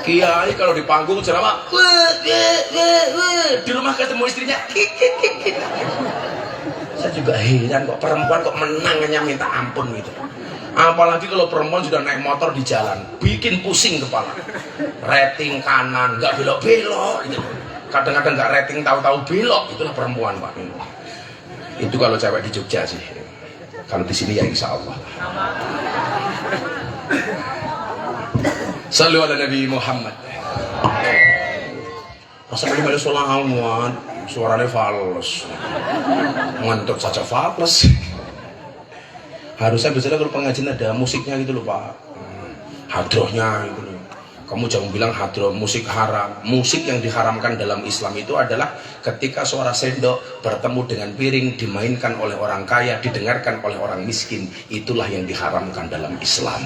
Kiai kalau di panggung ceramah, di rumah ketemu istrinya, saya juga heran kok perempuan kok menangnya minta ampun gitu. Apalagi kalau perempuan sudah naik motor di jalan, bikin pusing kepala. Rating kanan, nggak belok-belok gitu. Kadang-kadang nggak rating tahu-tahu belok, itulah perempuan Pak. Itu kalau cewek di Jogja sih. Kalau di sini ya insya Allah. Sallu ala Nabi Muhammad. Rasulullah SAW suaranya fals, ngantuk saja fals. Harusnya biasanya kalau pengajian ada musiknya gitu loh Pak, hadrohnya gitu loh. Kamu jangan bilang hadroh musik haram. Musik yang diharamkan dalam Islam itu adalah ketika suara sendok bertemu dengan piring dimainkan oleh orang kaya, didengarkan oleh orang miskin. Itulah yang diharamkan dalam Islam.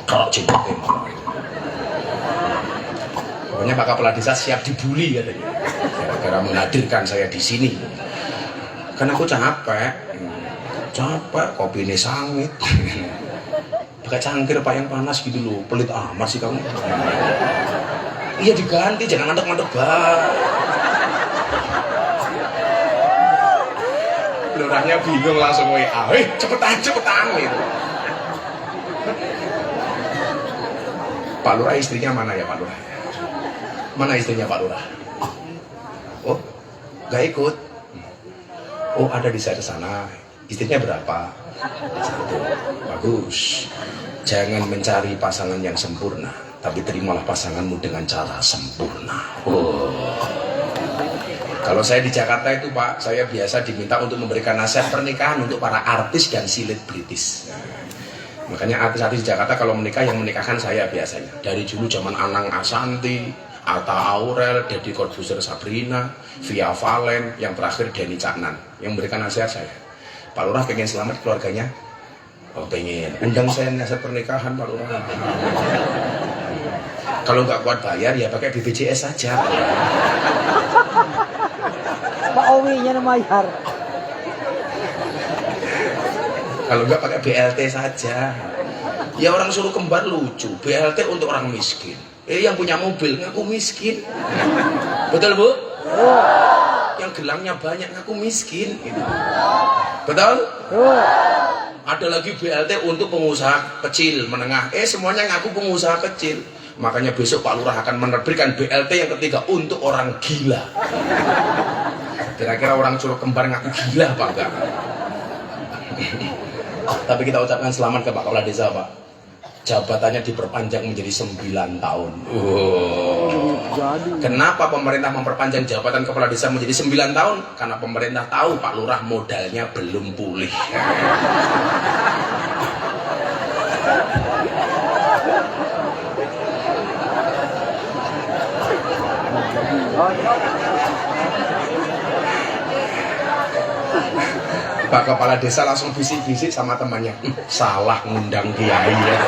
Kalau cintakan pokoknya Pak Kepala Desa siap dibully katanya gara-gara menghadirkan saya di sini. Karena aku capek, kopi ini sangit. Pakai cangkir Pak yang panas gitu loh, pelit amat sih kamu. Iya diganti, jangan ngantuk-ngantuk banget. Lurahnya bingung langsung WA, cepetan gitu. Pak Lurah istrinya mana ya Pak Lurah? Mana istrinya Pak Lurah? Oh, gak ikut. Oh, ada di sana. Istrinya berapa? 1. Bagus. Jangan mencari pasangan yang sempurna, tapi terimalah pasanganmu dengan cara sempurna. Oh. Kalau saya di Jakarta itu Pak, saya biasa diminta untuk memberikan nasihat pernikahan untuk para artis dan selebritis. Makanya artis-artis di Jakarta kalau menikah, yang menikahkan saya biasanya. Dari dulu zaman Anang Asanti, Atta Aurel, Deddy Corbuzier Sabrina, Via Valen, yang terakhir Denny Caknan. Yang memberikan nasihat saya. Pak Lurah pengen selamat keluarganya? Oh pengen. Undang saya nasihat pernikahan Pak Lurah. Kalau nggak kuat bayar ya pakai BPJS saja. Pak Owi-nya bayar. Kalau enggak pakai BLT saja. Ya orang suruh kembar lucu. BLT untuk orang miskin. Yang punya mobil ngaku miskin. Betul Bu? Yang gelangnya banyak ngaku miskin gitu. Betul? Ada lagi BLT untuk pengusaha kecil, menengah. Semuanya ngaku pengusaha kecil. Makanya besok Pak Lurah akan menerbitkan BLT yang ketiga untuk orang gila. Kira-kira orang suruh kembar ngaku gila apa enggak? Tapi kita ucapkan selamat ke Pak Kepala Desa Pak. Jabatannya diperpanjang menjadi 9 tahun. Kenapa pemerintah memperpanjang jabatan kepala desa menjadi 9 tahun? Karena pemerintah tahu Pak Lurah modalnya belum pulih. Pak kepala desa langsung bisik-bisik sama temannya, salah ngundang kiai ya.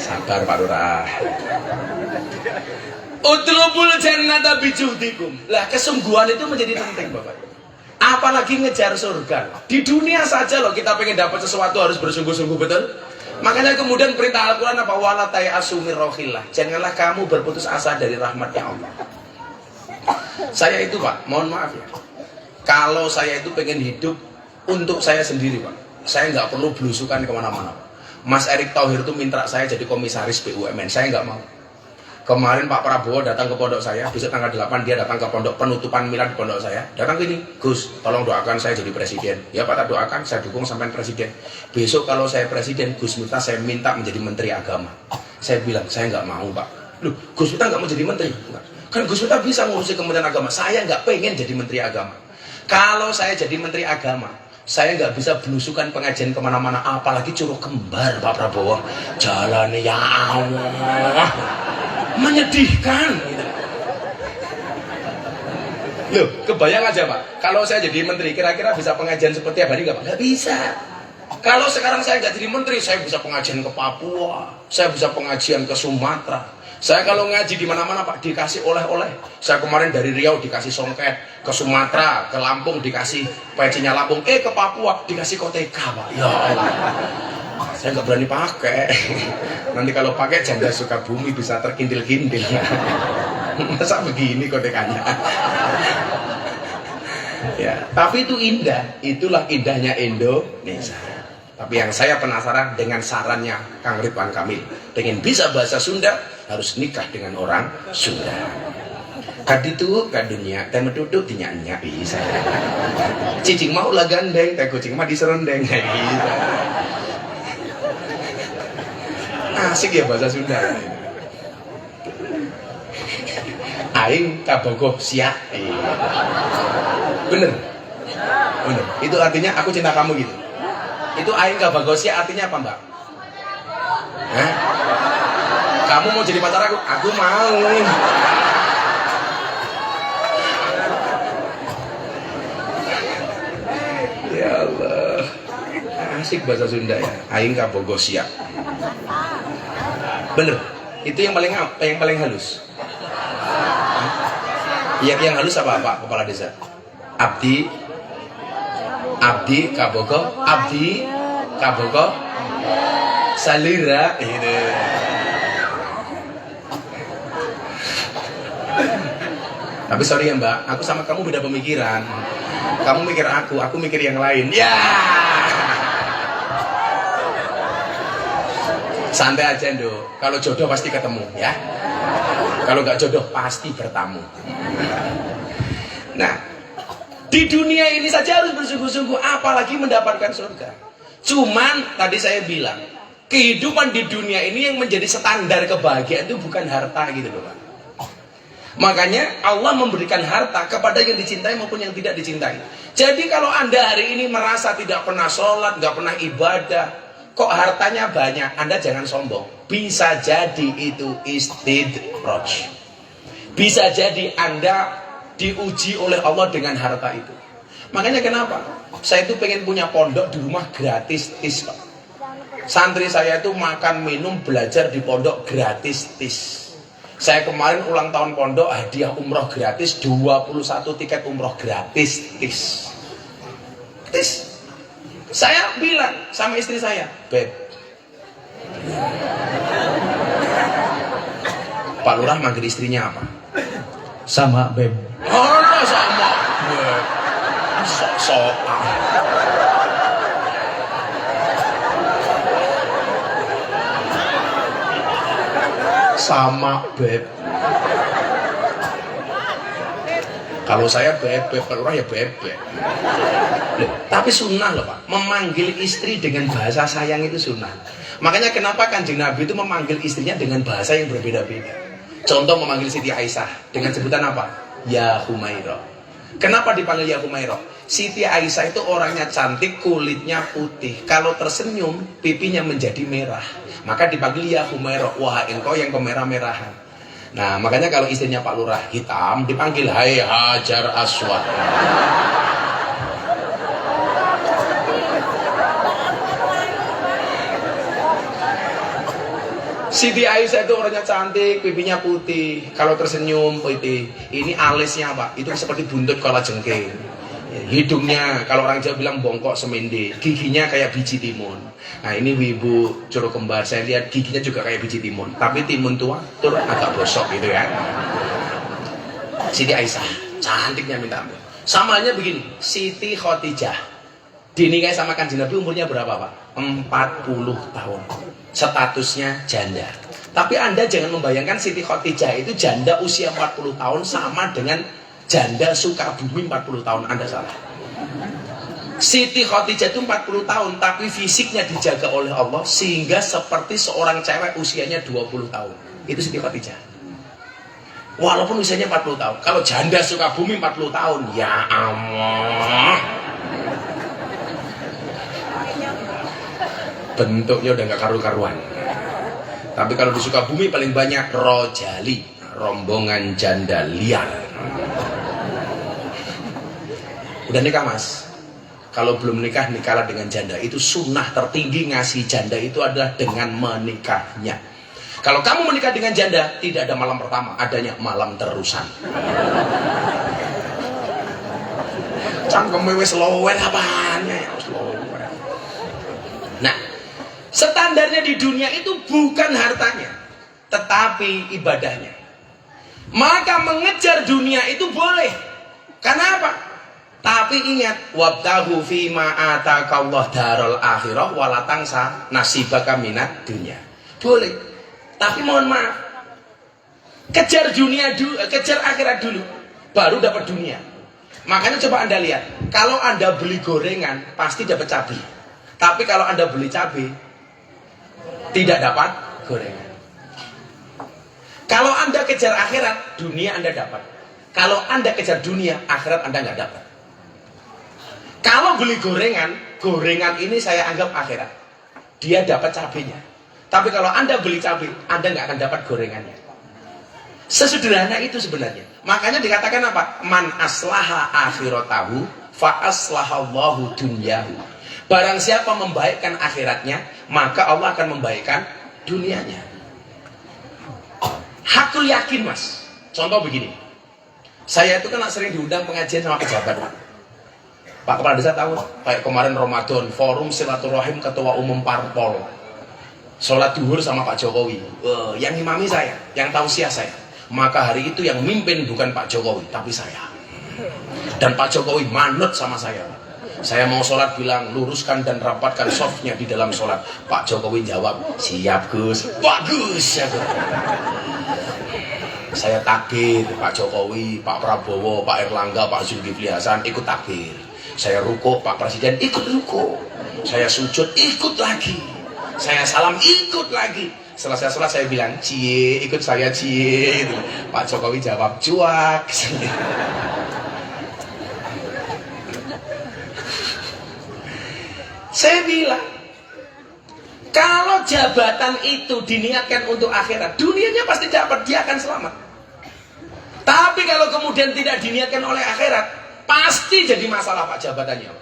Sabar Pak Lurah. Utlubul jannata bijuhdikum. Lah kesungguhan itu menjadi penting Bapak. Apalagi ngejar surga. Di dunia saja loh kita pengen dapat sesuatu harus bersungguh-sungguh, betul? Makanya kemudian perintah Al-Quran apa? Wala tayasu min rohillah. Janganlah kamu berputus asa dari rahmatnya Allah. Saya itu Pak, mohon maaf ya, kalau saya itu pengen hidup untuk saya sendiri Pak, saya nggak perlu belusukan kemana-mana. Mas Erick Thohir itu minta saya jadi komisaris BUMN, saya nggak mau. Kemarin Pak Prabowo datang ke pondok saya, besok tanggal 8 dia datang ke pondok penutupan milad di pondok saya, datang gini, Gus tolong doakan saya jadi presiden. Ya Pak, tak doakan, saya dukung sampai presiden. Besok kalau saya presiden, Gus Miftah saya minta menjadi menteri agama. Saya bilang, saya nggak mau Pak. Loh, Gus Miftah nggak mau jadi menteri? Enggak. Kan Gus Miftah bisa ngurusi Kementerian Agama. Saya nggak pengen jadi Menteri Agama. Kalau saya jadi Menteri Agama, saya nggak bisa belusukan pengajian kemana-mana. Apalagi curug kembar Pak Prabowo. Jalannya ya Allah, menyedihkan. Loh, kebayang aja Pak. Kalau saya jadi Menteri, kira-kira bisa pengajian seperti hari nggak Pak? Nggak bisa. Kalau sekarang saya nggak jadi Menteri, saya bisa pengajian ke Papua, saya bisa pengajian ke Sumatera. Saya kalau ngaji di mana-mana Pak dikasih oleh-oleh. Saya kemarin dari Riau dikasih songket, ke Sumatera, ke Lampung dikasih pecinya Lampung, ke Papua dikasih koteka Pak. Ya Allah, saya nggak berani pakai. Nanti kalau pakai janda Sukabumi bisa terkintil-kintil. Masa begini kotekanya? Ya, tapi itu indah. Itulah indahnya Indonesia. Tapi yang saya penasaran dengan sarannya Kang Ridwan Kamil, pengen bisa bahasa Sunda harus nikah dengan orang Sunda. Kaditu kadunya, teh duduk dinyanyi bisa. Cicing mau lah gandeng, teh kucing mah diserendeng bisa. Asik ya bahasa Sunda. Aing kabogoh sia. Bener, bener. Itu artinya aku cinta kamu gitu. Itu aing kabogoh sia artinya apa Mbak? Hah? Kamu mau jadi pacar aku? Aku mau. Ya Allah, asik bahasa Sunda ya. Aing kabogoh sia. Bener. Itu yang paling halus. Yang halus apa Pak kepala desa? Abdi kabogoh, abdi kabogoh salira ini. Tapi sorry ya Mbak, aku sama kamu beda pemikiran. Kamu mikir aku mikir yang lain. Ya. Santai aja Ndo. Kalau jodoh pasti ketemu ya. Kalau nggak jodoh pasti bertamu. Nah, di dunia ini saja harus bersungguh-sungguh, apalagi mendapatkan surga. Cuman tadi saya bilang, kehidupan di dunia ini yang menjadi standar kebahagiaan itu bukan harta gitu loh Pak. Makanya Allah memberikan harta kepada yang dicintai maupun yang tidak dicintai. Jadi kalau Anda hari ini merasa tidak pernah sholat, nggak pernah ibadah, kok hartanya banyak, Anda jangan sombong. Bisa jadi itu istidraj. Bisa jadi Anda diuji oleh Allah dengan harta itu. Makanya kenapa? Saya itu pengen punya pondok di rumah gratis tis Pak. Santri saya itu makan, minum, belajar di pondok gratis tis. Saya kemarin ulang tahun pondok hadiah umroh gratis, 21 tiket umroh gratis tis. Tis. Saya bilang sama istri saya, Beb, Pak Lurah manggil istrinya apa? Sama Beb. Oh, sama Beb. Sok-sok. Sama Beb. Kalau saya Beb, Pak Lurah ya Beb. Tapi sunnah loh Pak, memanggil istri dengan bahasa sayang itu sunnah. Makanya kenapa Kanjeng Nabi itu memanggil istrinya dengan bahasa yang berbeda-beda. Contoh memanggil Siti Aisyah dengan sebutan apa? Ya Humairah. Kenapa dipanggil ya Humairah? Siti Aisyah itu orangnya cantik, kulitnya putih. Kalau tersenyum, pipinya menjadi merah. Maka dipanggil ya Humairah. Wah, engkau yang kemerah-merahan. Nah, makanya kalau istrinya Pak Lurah hitam, dipanggil Hai Hajar Aswad. Siti Aisyah itu orangnya cantik, pipinya putih. Kalau tersenyum putih. Ini alisnya apa? Itu seperti buntut kalajengking. Hidungnya kalau orang Jawa bilang bongkok semende. Giginya kayak biji timun. Nah ini ibu Coro Kembar, saya lihat giginya juga kayak biji timun. Tapi timun tua tur agak bosok gitu ya. Siti Aisyah, cantiknya minta ampun. Samanya begini, Siti Khadijah dinikahi sama Kanjeng Nabi umurnya berapa Pak? 40 tahun. Statusnya janda. Tapi Anda jangan membayangkan Siti Khadijah itu janda usia 40 tahun sama dengan janda Sukabumi 40 tahun. Anda salah. Siti Khadijah itu 40 tahun tapi fisiknya dijaga oleh Allah sehingga seperti seorang cewek usianya 20 tahun. Itu Siti Khadijah. Walaupun usianya 40 tahun. Kalau janda Sukabumi 40 tahun, ya Allah. Bentuknya udah gak karu-karuan. Tapi kalau di Sukabumi paling banyak rojali, rombongan janda liar. Udah nikah Mas? Kalau belum nikah, nikahlah dengan janda. Itu sunnah tertinggi ngasih janda itu adalah dengan menikahnya. Kalau kamu menikah dengan janda, tidak ada malam pertama, adanya malam terusan. Cangkeme wis lower apanya ya, lower. Nah, standarnya di dunia itu bukan hartanya, tetapi ibadahnya. Maka mengejar dunia itu boleh. Karena apa? Tapi ingat, wabtahu fima atakallah darul akhirah walatangsa nasibaka minat dunia. Boleh. Tapi mohon maaf. Kejar dunia dulu, kejar akhirat dulu, baru dapat dunia. Makanya coba Anda lihat, kalau Anda beli gorengan pasti dapat cabai. Tapi kalau Anda beli cabai tidak dapat gorengan. Kalau Anda kejar akhirat, dunia Anda dapat. Kalau Anda kejar dunia, akhirat Anda nggak dapat. Kalau beli gorengan, gorengan ini saya anggap akhirat. Dia dapat cabenya. Tapi kalau Anda beli cabai, Anda nggak akan dapat gorengannya. Sesederhana itu sebenarnya. Makanya dikatakan apa? Man aslaha akhiratahu fa aslahallahu dunyahu. Barang siapa membaikkan akhiratnya, maka Allah akan membaikkan dunianya. Hakul yakin Mas. Contoh begini. Saya itu kan sering diundang pengajian sama pejabat. Pak Kepala Desa tahu, kayak kemarin Ramadan, forum silaturahim ketua umum parpol. Sholat duhur sama Pak Jokowi. Yang imami saya, yang tausiah saya. Maka hari itu yang mimpin bukan Pak Jokowi, tapi saya. Dan Pak Jokowi manut sama saya. Saya mau sholat bilang, luruskan dan rapatkan softnya di dalam sholat. Pak Jokowi jawab, siap Gus. Bagus ya Gus. Saya takbir, Pak Jokowi, Pak Prabowo, Pak Erlangga, Pak Zulkifli Hasan ikut takbir. Saya rukuk, Pak Presiden ikut rukuk. Saya sujud, ikut lagi. Saya salam, ikut lagi. Setelah saya sholat, saya bilang, cie, ikut saya cie. Pak Jokowi jawab, cuak. Saya bilang, kalau jabatan itu diniatkan untuk akhirat, dunianya pasti dapat, dia akan selamat. Tapi kalau kemudian tidak diniatkan oleh akhirat, pasti jadi masalah Pak jabatannya.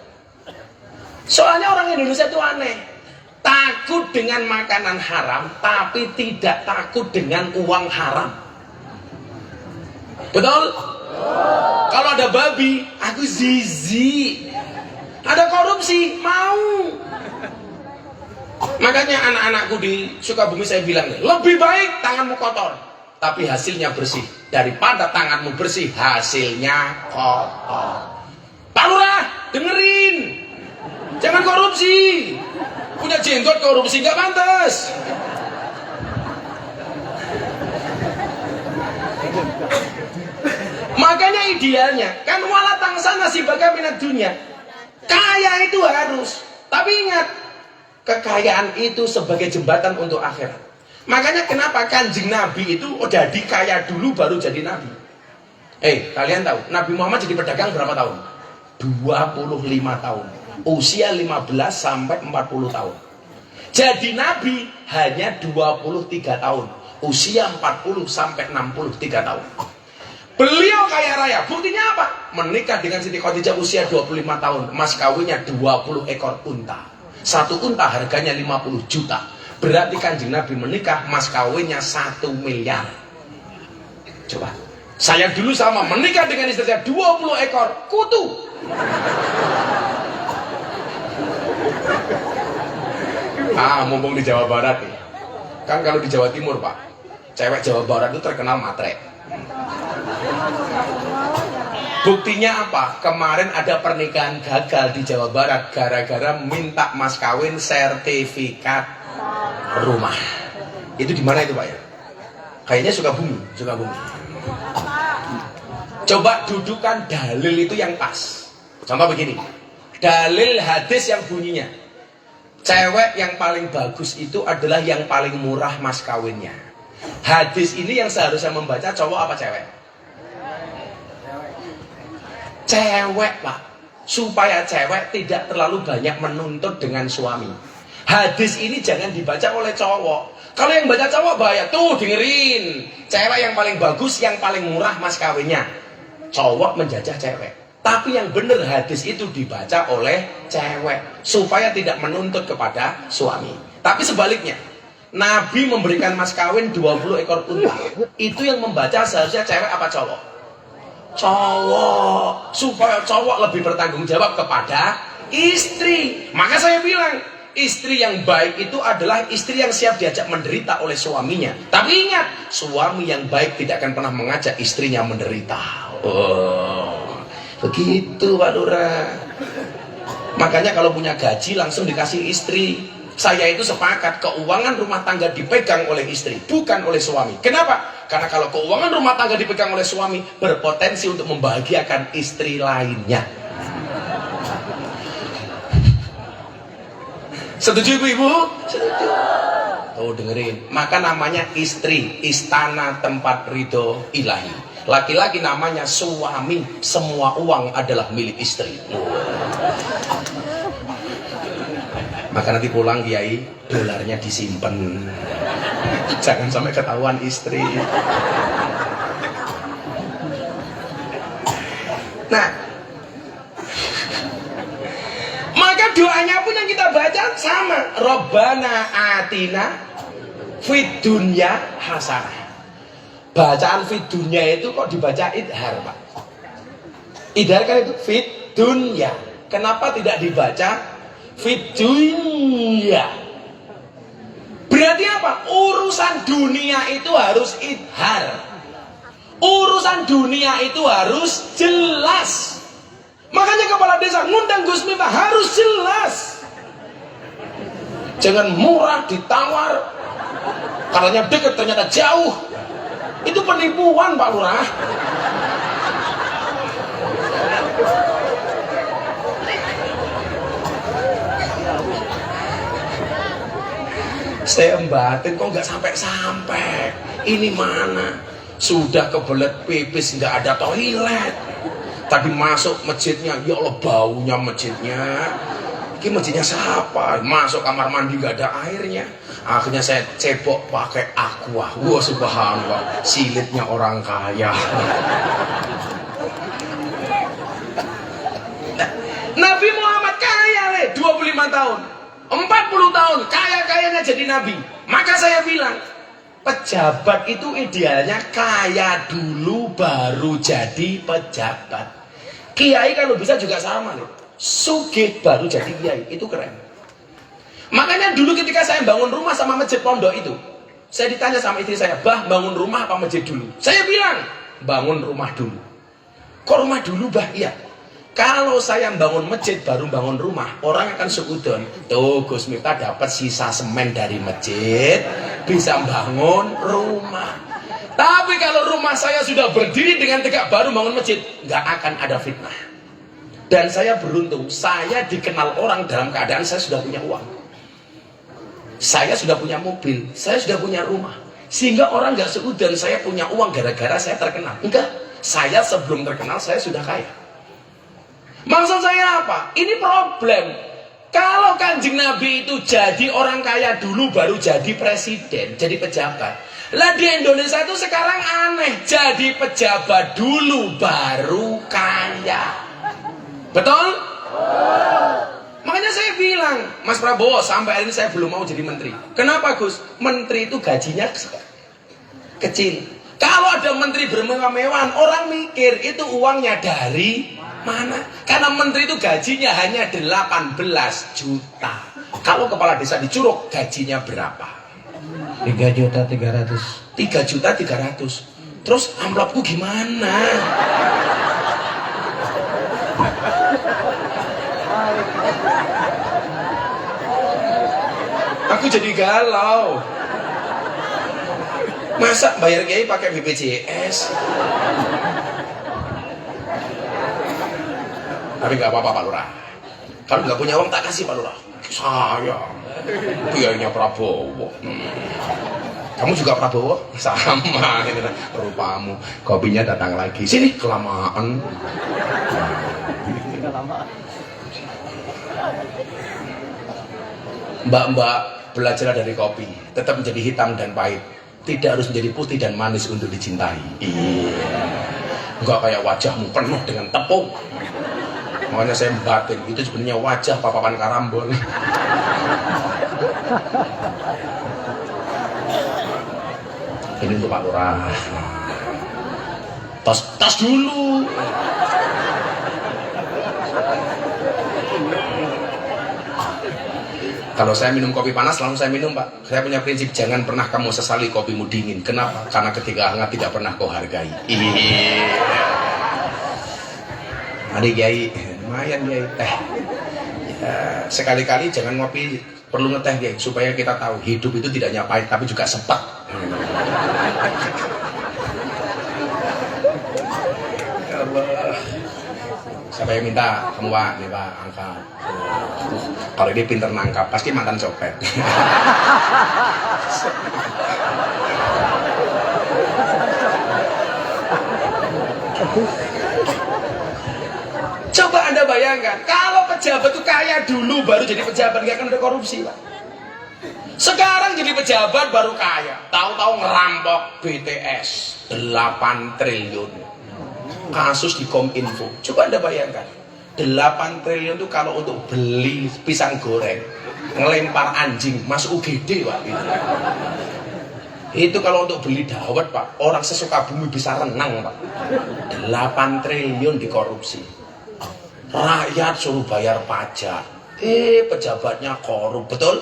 Soalnya orang Indonesia itu aneh. Takut dengan makanan haram, tapi tidak takut dengan uang haram. Betul? Kalau ada babi, aku zizi. Ada korupsi, mau. Makanya anak-anakku di Sukabumi saya bilang, lebih baik tanganmu kotor, tapi hasilnya bersih. Daripada tanganmu bersih, hasilnya kotor. Pak Lurah, dengerin. Jangan korupsi. Punya jenggot korupsi nggak pantas. Makanya idealnya kan wala tangsa nasibaka minad dunya. Kaya itu harus. Tapi ingat, Kekayaan itu sebagai jembatan untuk akhirat. Makanya kenapa Kanjeng Nabi itu udah dikaya dulu baru jadi Nabi. Kalian tahu Nabi Muhammad jadi pedagang berapa tahun? 25 tahun. Usia 15 sampai 40 tahun. Jadi Nabi hanya 23 tahun. Usia 40 sampai 63 tahun. Beliau kaya raya. Buktinya apa? Menikah dengan Siti Khadijah usia 25 tahun. Mas kawinnya 20 ekor unta. Satu unta harganya 50 juta. Berarti Kanjeng Nabi menikah, mas kawinnya 1 miliar. Coba. Saya dulu sama menikah dengan istri saya 20 ekor kutu. Mumpung di Jawa Barat nih. Kan kalau di Jawa Timur, Pak, cewek Jawa Barat itu terkenal matre. Buktinya apa? Kemarin ada pernikahan gagal di Jawa Barat gara-gara minta mas kawin sertifikat rumah. Itu di mana itu, Pak ya? Kayaknya Sukabumi. Coba dudukan dalil itu yang pas. Contoh begini. Dalil hadis yang bunyinya, cewek yang paling bagus itu adalah yang paling murah mas kawinnya. Hadis ini yang seharusnya membaca cowok apa cewek? Cewek, Pak. Supaya cewek tidak terlalu banyak menuntut dengan suami. Hadis ini jangan dibaca oleh cowok. Kalau yang baca cowok bahaya. Tuh dengerin. Cewek yang paling bagus, yang paling murah mas kawinnya. Cowok menjajah cewek. Tapi yang benar hadis itu dibaca oleh cewek. Supaya tidak menuntut kepada suami. Tapi sebaliknya. Nabi memberikan mas kawin 20 ekor unta. Itu yang membaca seharusnya cewek apa cowok? Cowok. Supaya cowok lebih bertanggung jawab kepada istri. Maka saya bilang, istri yang baik itu adalah istri yang siap diajak menderita oleh suaminya. Tapi ingat, suami yang baik tidak akan pernah mengajak istrinya menderita. Begitu Pak Lurah. Makanya kalau punya gaji langsung dikasih istri. Saya itu sepakat keuangan rumah tangga dipegang oleh istri, bukan oleh suami. Kenapa? Karena kalau keuangan rumah tangga dipegang oleh suami, berpotensi untuk membahagiakan istri lainnya. Setuju ibu-ibu? Setuju. Oh dengerin. Maka namanya istri, istana tempat ridho ilahi. Laki-laki namanya suami, semua uang adalah milik istri. Maka nanti pulang Kiai, dolarnya disimpan. Jangan sampai ketahuan istri. Nah, maka doanya pun yang kita baca sama. Robbana atina fid dunya hasanah. Bacaan fid dunya itu kok dibaca idhar, Pak? Idhar kan itu fid dunya. Kenapa tidak dibaca fid dunya? Berarti apa? Urusan dunia itu harus idhar. Urusan dunia itu harus jelas. Makanya kepala desa ngundang Gus Miftah harus jelas. Jangan murah ditawar, katanya dekat ternyata jauh. Itu penipuan Pak Lurah. Saya embatin kok nggak sampai-sampai. Ini mana? Sudah kebelet pipis nggak ada toilet. Tadi masuk masjidnya, ya Allah baunya masjidnya. Ini masjidnya siapa? Masuk kamar mandi nggak ada airnya. Akhirnya saya cebok pakai aqua. Wah subhanallah, silitnya orang kaya. Nabi Muhammad kaya le, 25 tahun. 40 tahun kaya-kayanya jadi nabi. Maka saya bilang, pejabat itu idealnya kaya dulu baru jadi pejabat. Kiai kalau bisa juga sama nih. Sugih baru jadi kiai, itu keren. Makanya dulu ketika saya bangun rumah sama masjid pondok itu, saya ditanya sama istri saya, "Bah, bangun rumah apa masjid dulu?" Saya bilang, bangun rumah dulu. Kok rumah dulu, Bah? Iya. Kalau saya bangun masjid baru bangun rumah, orang akan seudon. Tuh Gus Miftah dapat sisa semen dari masjid, bisa bangun rumah. Tapi kalau rumah saya sudah berdiri dengan tegak baru bangun masjid, nggak akan ada fitnah. Dan saya beruntung, saya dikenal orang dalam keadaan saya sudah punya uang. Saya sudah punya mobil, saya sudah punya rumah, sehingga orang nggak seudon saya punya uang gara-gara saya terkenal. Enggak, saya sebelum terkenal saya sudah kaya. Maksud saya apa? Ini problem. Kalau Kanjeng Nabi itu jadi orang kaya dulu baru jadi presiden, jadi pejabat. Lah di Indonesia itu sekarang aneh, jadi pejabat dulu baru kaya. Betul? Makanya saya bilang, Mas Prabowo sampai hari ini saya belum mau jadi menteri. Kenapa Gus? Menteri itu gajinya kecil. Kalau ada menteri bermewah-mewahan, orang mikir itu uangnya dari mana? Karena menteri itu gajinya hanya 18 juta. Kalau kepala desa di Curug gajinya berapa? 3.300.000. 3.300.000. Terus amplopku gimana? Aku jadi galau. Masa bayar kiai pakai BPJS? Tapi nggak apa-apa Pak Lurah. Kalau nggak punya uang tak kasih Pak Lurah. Saya biayanya Prabowo. Kamu juga Prabowo? Sama. Rupamu. Kopinya datang lagi. Sini kelamaan. Mbak-mbak belajar dari kopi. Tetap menjadi hitam dan pahit. Tidak harus menjadi putih dan manis untuk dicintai. Iya. Enggak kayak wajahmu penuh dengan tepung. Makanya saya batin, itu sebenarnya wajah papapan karambol. Ini untuk Pak Lurah. Tas dulu. Kalau saya minum kopi panas, langsung saya minum Pak. Saya punya prinsip, jangan pernah kamu sesali kopimu dingin. Kenapa? Karena ketika hangat tidak pernah kau hargai. Iya. Adik Kiai, lumayan Kiai teh. Ya, sekali-kali jangan ngopi, perlu ngeteh Kiai, supaya kita tahu hidup itu tidak hanya pahit tapi juga sepet. Ya Allah. Siapa yang minta? Kamu Pak, nih Pak, angkat. Kalau dia pinter nangkap, pasti mantan copet. Coba Anda bayangkan, kalau pejabat itu kaya dulu baru jadi pejabat, nggak akan ada korupsi Pak. Sekarang jadi pejabat baru kaya, tahu-tahu ngerampok BTS 8 triliun. Kasus di Kominfo. Coba Anda bayangkan, 8 triliun itu kalau untuk beli pisang goreng, ngelempar anjing masuk UGD Pak. Itu kalau untuk beli dawet Pak, orang sesuka bumi bisa renang Pak. 8 triliun dikorupsi. Rakyat suruh bayar pajak, pejabatnya korup, betul?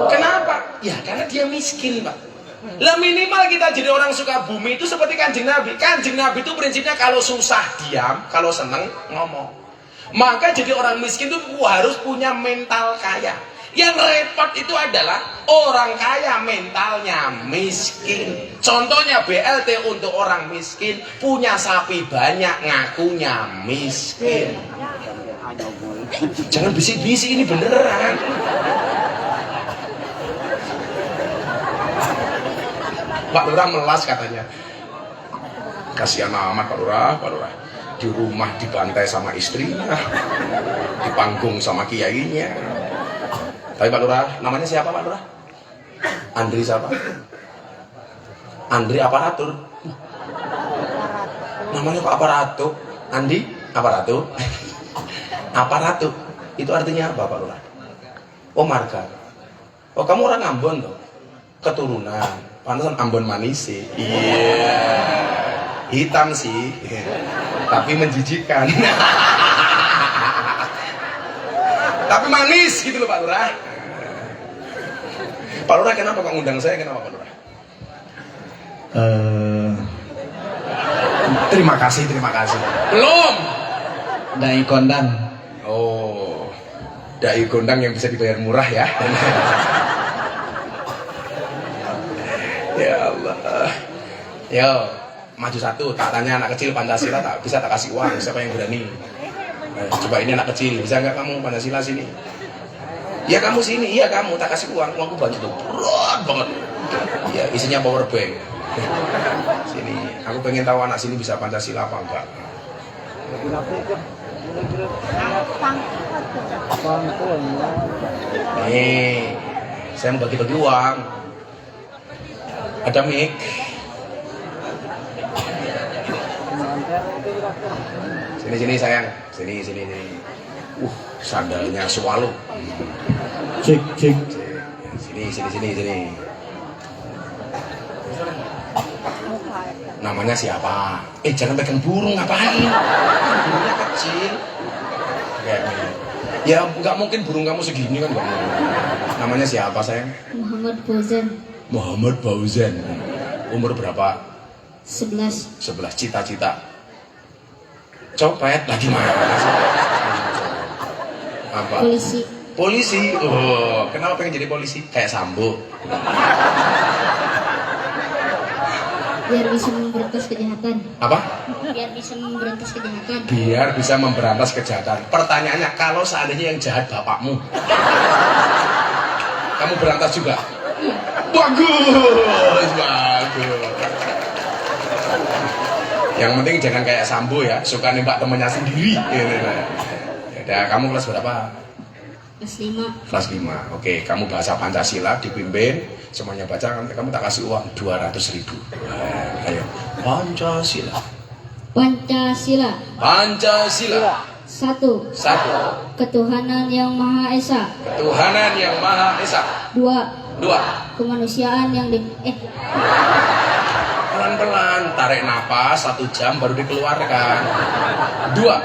Kenapa? Ya karena dia miskin Pak. Lah minimal kita jadi orang suka bumi itu seperti Kanjeng Nabi. Kanjeng Nabi itu prinsipnya kalau susah diam, kalau seneng ngomong. Maka jadi orang miskin itu harus punya mental kaya. Yang repot itu adalah orang kaya mentalnya miskin. Contohnya BLT untuk orang miskin, punya sapi banyak ngakunya miskin. Jangan bisik-bisik, ini beneran. Pak Lurah melas katanya. Kasihan amat Pak Lurah, Pak Lurah. Di rumah dibantai sama istrinya, di panggung sama kiainya. Tapi Pak Lurah, namanya siapa Pak Lurah? Andri siapa? Andri Aparatur. Namanya kok Aparatur? Andi Aparatur? Aparatur. Itu artinya apa Pak Lurah? Oh marga. Oh kamu orang Ambon tuh? Keturunan. Pantesan Ambon manis sih. Iya. Hitam sih. Tapi menjijikkan. Tapi manis gitu loh Pak Lurah. Pak Lurah kenapa kok ngundang saya? Kenapa Pak Lurah? Terima kasih. Belum. Dai kondang. Oh, dai kondang yang bisa dibayar murah ya. Ya Allah. Yo, maju satu. Tak tanya anak kecil Pancasila tak bisa tak kasih uang. Siapa yang berani? Coba ini anak kecil, bisa nggak kamu Pancasila sini? Ya kamu sini, iya kamu tak kasih uang, uangku banyak tuh, berat banget. Ya isinya power bank. Sini, aku pengen tahu anak sini bisa Pancasila apa enggak. Nih, saya mau bagi-bagi uang. Ada mic. Sini sayang, sini. Sandalnya swallow. Cek. Sini. Namanya siapa? Jangan pegang burung, ngapain? Burungnya kecil. Kayak gini. Ya nggak mungkin burung kamu segini kan, nggak mungkin. Namanya siapa sayang? Muhammad Fauzan. Muhammad Fauzan. Umur berapa? 11. 11. Cita-cita copet lagi mana? Apa? Polisi. Oh, kenapa pengen jadi polisi? Kayak Sambo. Biar bisa memberantas kejahatan. Apa? Biar bisa memberantas kejahatan. Biar bisa memberantas kejahatan. Pertanyaannya, kalau seandainya yang jahat bapakmu, kamu berantas juga? Bagus. Yang penting jangan kayak Sambo ya, suka nembak temennya sendiri. Ya, kamu kelas berapa? Kelas 5. Kelas 5. Oke, kamu bahasa Pancasila dipimpin, semuanya baca, kamu tak kasih uang 200.000. Ayo. Pancasila. Satu. Ketuhanan yang Maha Esa. 2. Kemanusiaan yang Pelan-pelan, tarik napas 1 jam baru dikeluarkan. 2.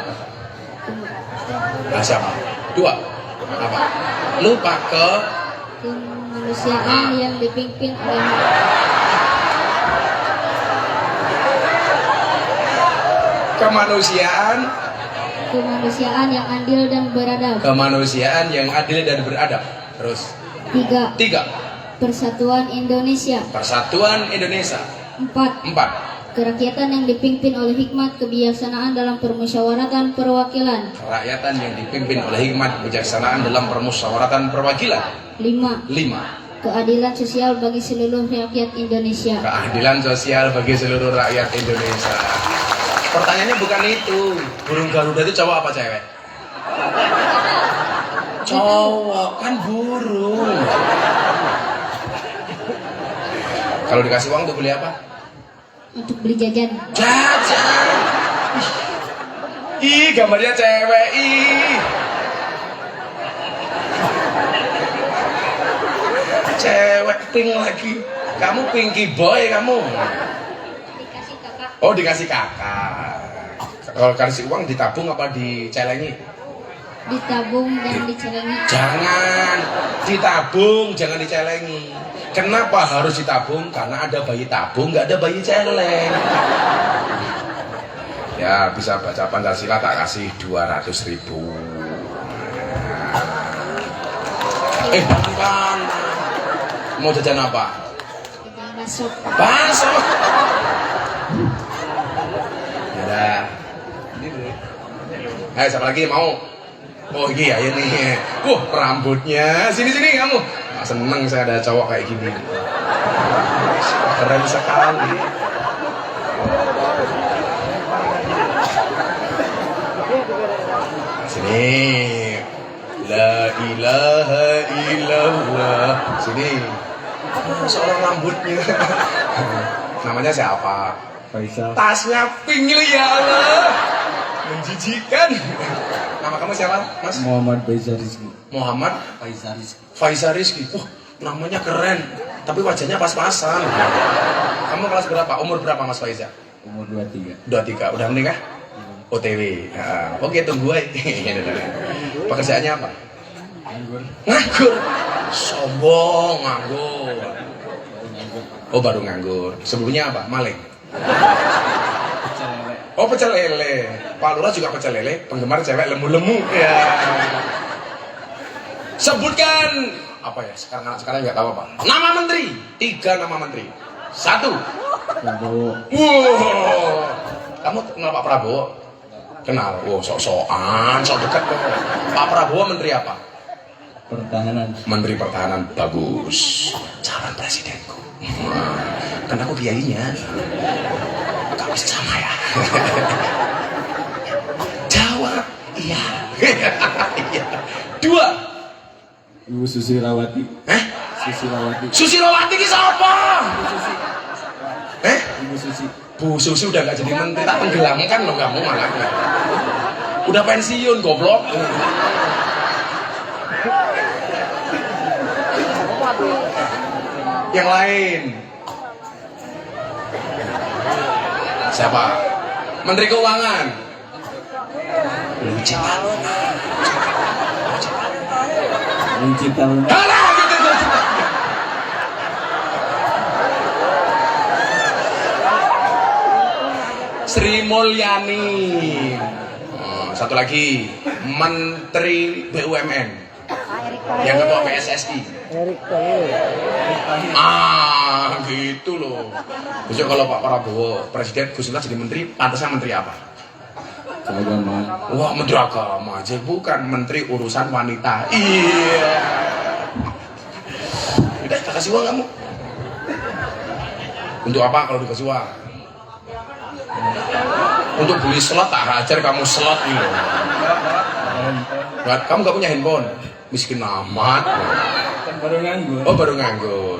Siapa? 2. Apa? Lupa kemanusiaan yang dipimpin oleh kemanusiaan yang adil dan beradab. Terus 3. Persatuan Indonesia. 4. Kerakyatan yang dipimpin oleh hikmat kebijaksanaan dalam permusyawaratan perwakilan. 5. Keadilan sosial bagi seluruh rakyat Indonesia. Pertanyaannya bukan itu. Burung Garuda itu cowok apa cewek? Cowok, kan burung. Kalau dikasih uang untuk beli apa? Untuk beli jajan. Jajan. Ih, gambarnya cewek. Cewek pink lagi. Kamu pinky boy kamu. Dikasih kakak. Oh, dikasih kakak. Kalau kasih uang ditabung apa dicelengi? Ditabung dan dicelengi. Jangan ditabung, jangan dicelengi. Kenapa harus ditabung? Karena ada bayi tabung, nggak ada bayi celeng. Ya, bisa baca Pancasila tak kasih 200.000. Bukan. Mau jajan apa? Jajan bakso. Ya. Ayo, siapa lagi mau? Oh iya ini. Rambutnya. Sini kamu. Seneng saya ada cowok kayak gini. Keren sekali. Sini. La ilaha illallah. Sini. Soal rambutnya. Namanya siapa? Faisal. Tasnya pink ya Allah. Menjijikan. Nama kamu siapa, Mas? Muhammad Faisal Rizky. Muhammad Faisal Rizky. Rizky. Namanya keren, tapi wajahnya pas-pasan. Kamu kelas berapa? Umur berapa, Mas Faisal? Umur 23. 23. Udah menikah? OTW. Oke, tunggu aja. Pekerjaannya apa? Nganggur. Sombong, nganggur. Oh, baru nganggur. Sebelumnya apa? Maling. Oh, pecel lele. Pak Lurah juga pecel lele, penggemar cewek lemu-lemu. Ya. Sebutkan apa ya? Sekarang nggak tahu apa. Nama menteri. 3 nama menteri. 1. Prabowo. Kamu kenal Pak Prabowo? Kenal. Sok-sokan, sok dekat kok. Pak Prabowo menteri apa? Pertahanan. Menteri Pertahanan. Bagus. Calon presidenku. Kan aku kiainya. Gak bisa sama ya. Jawab. Iya. Iya. 2. Ibu Susirawati. Hah? Susirawati. Susirawati ki sapa? Ibu Susi. Bu Susi udah gak jadi menteri, tak tenggelamkan loh kamu malah. Udah pensiun goblok. Yang lain. Siapa? Menteri Keuangan. Lucu banget. Mencipta Luna. Alah, gitu. Sri Mulyani. Satu lagi, Menteri BUMN. Yang ketua PSSI. Gitu loh. Besok kalau Pak Prabowo presiden, Gus Miftah jadi menteri, pantasnya menteri apa? Keagamaan. Wah, menteri agama aja, bukan menteri urusan wanita. Iya. Udah, tak kasih uang kamu. Untuk apa kalau dikasih uang? Untuk beli slot, tak ajar kamu slot ini loh. Kamu gak punya handphone? Miskin amat. Kan baru nganggur. Oh, baru nganggur.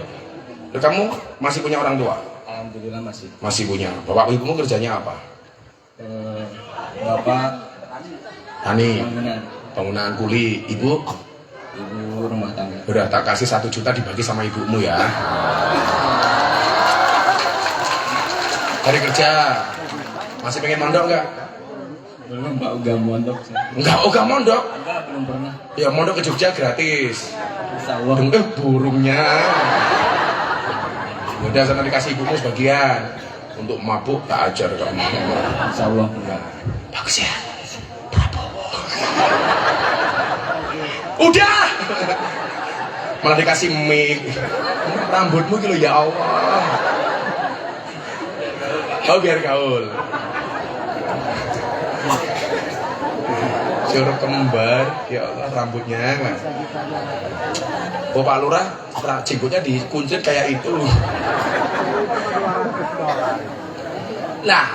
Lalu kamu masih punya orang tua? Alhamdulillah masih. Masih punya. Bapak ibumu kerjanya apa? Bapak Tani, bangunan. bangunan kuli. Ibu? Ibu rumah tangga. Udah tak kasih 1 juta dibagi sama ibumu ya. Hari kerja masih pengen mondok nggak? Belum Pak, udah mondok. Enggak, oh gak mondok. Enggak, belum pernah. Ya mondok ke Jogja gratis. Insya Allah. Burungnya. Udah sana dikasih ibumu sebagian. Untuk mabuk tak ajar kamu. Insya Allah enggak. Bagus ya. Prabowo. Udah. Malah dikasih mic. Rambutmu gitu ya Allah. Oh biar gaul. Suruh kembar, ya Allah rambutnya. Oh Pak Lurah, jenggotnya dikuncit kayak itu. Nah,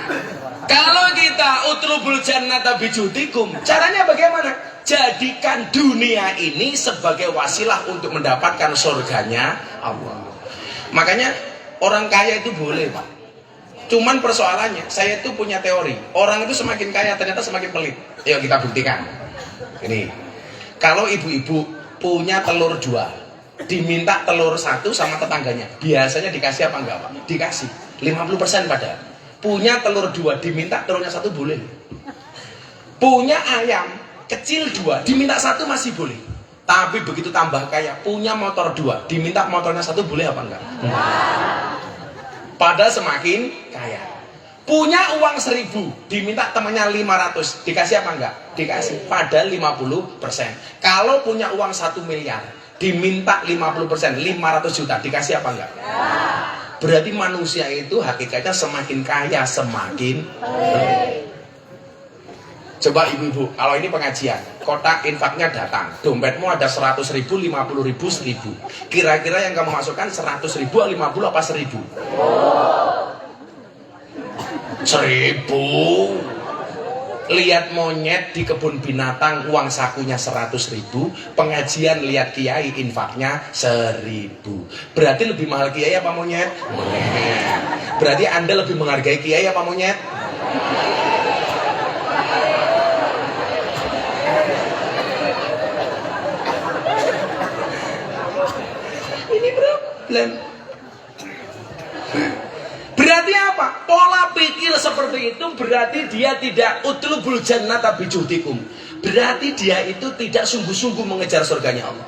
kalau kita utlubul jannata bijutikum, caranya bagaimana? Jadikan dunia ini sebagai wasilah untuk mendapatkan surganya Allah. Makanya orang kaya itu boleh, Pak. Cuman persoalannya, saya itu punya teori. Orang itu semakin kaya ternyata semakin pelit. Ayo kita buktikan. Ini, kalau ibu-ibu punya telur 2, diminta telur 1 sama tetangganya, biasanya dikasih apa enggak Pak? Dikasih 50% padahal. Punya telur 2, diminta telurnya 1 boleh. Punya ayam kecil 2, diminta 1 masih boleh. Tapi begitu tambah kaya, punya motor 2, diminta motornya 1 boleh apa enggak? Padahal semakin kaya. Punya uang 1000, diminta temannya 500, dikasih apa enggak? Dikasih. Padahal 50%. Kalau punya uang 1 miliar, diminta 50%, 500 juta, dikasih apa enggak? Berarti manusia itu hakikatnya semakin kaya semakin Coba ibu-ibu, kalau ini pengajian, kotak infaknya datang, dompetmu ada 100.000, 50.000, 1.000. Kira-kira yang kamu masukkan 100.000, 50 apa 1.000? 1.000. Lihat monyet di kebun binatang, uang sakunya 100.000. Pengajian lihat kiai, infaknya 1.000. Berarti lebih mahal kiai apa monyet? Monyet. Berarti Anda lebih menghargai kiai apa monyet? Ini problem. Berarti apa? Pola pikir seperti itu berarti dia tidak utlubul jannata bijutikum. Berarti dia itu tidak sungguh-sungguh mengejar surganya Allah.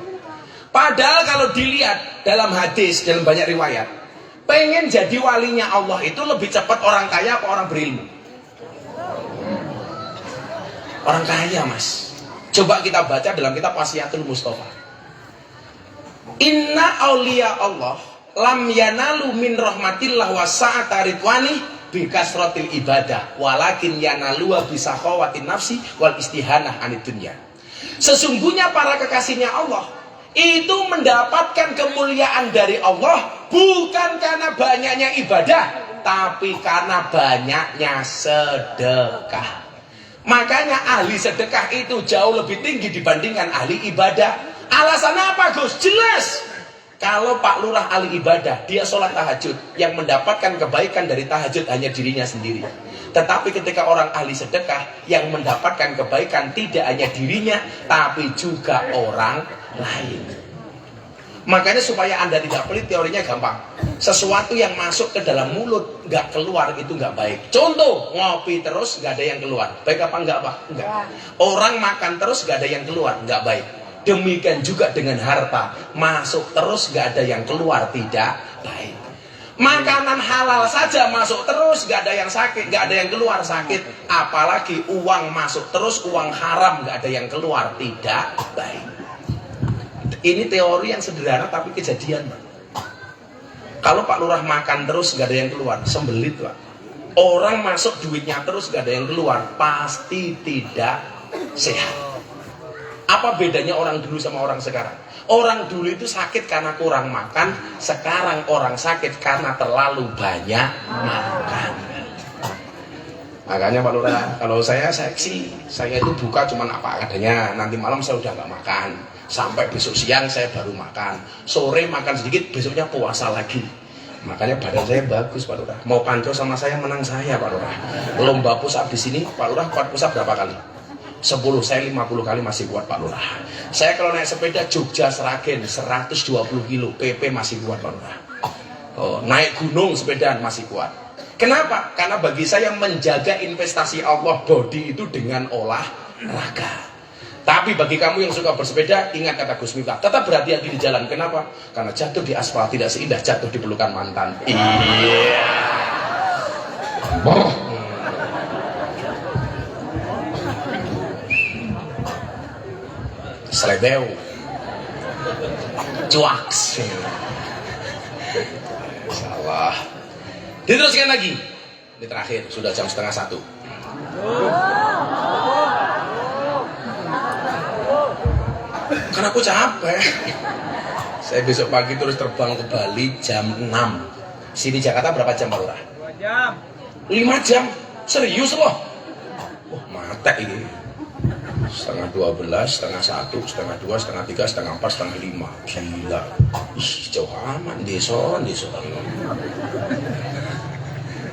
Padahal kalau dilihat dalam hadis, dalam banyak riwayat, pengen jadi walinya Allah itu lebih cepat orang kaya apa orang berilmu? Orang kaya, Mas. Coba kita baca dalam kitab Wasiatul Mustafa. Inna auliya Allah lam yanalu min rahmatillah wa sa'ata ridwani bikasratil ibadah walakin yanalu bisa khawatin nafsi wal istihanah anid dunya. Sesungguhnya para kekasihnya Allah itu mendapatkan kemuliaan dari Allah bukan karena banyaknya ibadah, tapi karena banyaknya sedekah. Makanya ahli sedekah itu jauh lebih tinggi dibandingkan ahli ibadah. Alasannya apa, Gus? Jelas. Kalau Pak Lurah ahli ibadah, dia sholat tahajud, yang mendapatkan kebaikan dari tahajud hanya dirinya sendiri. Tetapi ketika orang ahli sedekah, yang mendapatkan kebaikan tidak hanya dirinya, tapi juga orang lain. Makanya supaya Anda tidak pelit, teorinya gampang. Sesuatu yang masuk ke dalam mulut nggak keluar itu nggak baik. Contoh, ngopi terus nggak ada yang keluar, baik apa enggak, Pak? Enggak. Orang makan terus nggak ada yang keluar, nggak baik. Demikian juga dengan harta, masuk terus nggak ada yang keluar, tidak baik. Makanan halal saja masuk terus nggak ada yang sakit, nggak ada yang keluar sakit. Apalagi uang masuk terus, uang haram nggak ada yang keluar, tidak baik. Ini teori yang sederhana tapi kejadian, Pak. Kalau Pak Lurah makan terus gak ada yang keluar, sembelit, Pak. Orang masuk duitnya terus gak ada yang keluar, pasti tidak sehat. Apa bedanya orang dulu sama orang sekarang? Orang dulu itu sakit karena kurang makan, sekarang orang sakit karena terlalu banyak makan. Makanya Pak Lurah, kalau saya seksi, saya itu buka cuma apa adanya. Nanti malam saya udah gak makan. Sampai besok siang saya baru makan, sore makan sedikit, besoknya puasa lagi. Makanya badan saya bagus, Pak Lurah. Mau panco sama saya, menang saya, Pak Lurah. Lomba push up di sini, Pak Lurah kuat push up berapa kali? 10, saya 50 kali masih kuat, Pak Lurah. Saya kalau naik sepeda Jogja Seragen 120 kilo, PP masih kuat, Pak Lurah. Oh, naik gunung sepedaan masih kuat. Kenapa? Karena bagi saya menjaga investasi Allah body itu dengan olahraga. Tapi bagi kamu yang suka bersepeda, ingat kata Gus Miftah, tetap berhati-hati di jalan. Kenapa? Karena jatuh di aspal tidak seindah jatuh di pelukan mantan. Iya. Selebew. Cuaks. Salah. Diteruskan lagi. Ini terakhir, sudah jam 12:30. Karena aku capek. Saya besok pagi terus terbang ke Bali jam 6. Sini Jakarta berapa jam, Pak Lurah? 2 jam. 5 jam? Serius loh? Wah, mata ini. 11:30, 11:30, 1:30, 2:30, 3:30, 4:30, 5. Gila. Ih, jauh amat. Desa.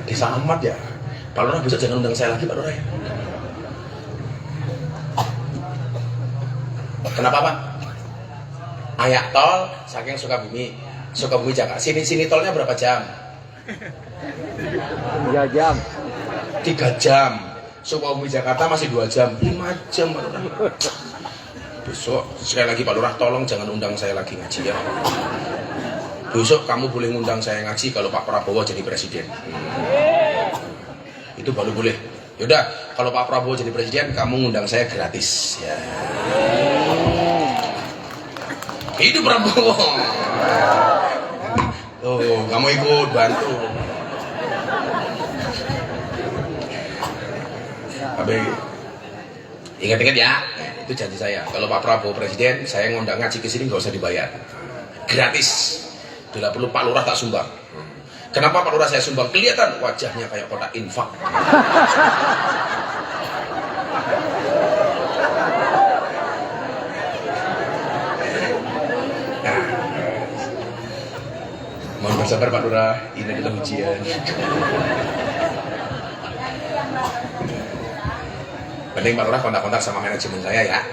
Desa amat ya. Pak Lurah besok jangan undang saya lagi, Pak Lurah ya. Kenapa, Pak? Ayak tol saking Sukabumi Jakarta. Sini tolnya berapa jam? 3 jam. 3 jam. Sukabumi Jakarta masih 2 jam. 5 jam, Pak Lurah. Besok sekali lagi Pak Lurah, tolong jangan undang saya lagi ngaji ya. Besok kamu boleh ngundang saya ngaji kalau Pak Prabowo jadi presiden. Itu baru boleh. Yaudah, kalau Pak Prabowo jadi presiden, kamu ngundang saya gratis. Ya. Itu Prabowo. Tuh, kamu ikut bantu. Tapi ingat-ingat ya, itu janji saya. Kalau Pak Prabowo presiden, saya ngundang ngaji ke sini nggak usah dibayar, gratis. Bila perlu Pak Lurah tak sumbang. Kenapa Pak Lurah saya sumbang? Kelihatan wajahnya kayak kotak infak. Nah, mohon bersabar Pak Lurah, ini adalah ujian. Penting Pak Lurah kontak-kontak sama manajemen saya ya.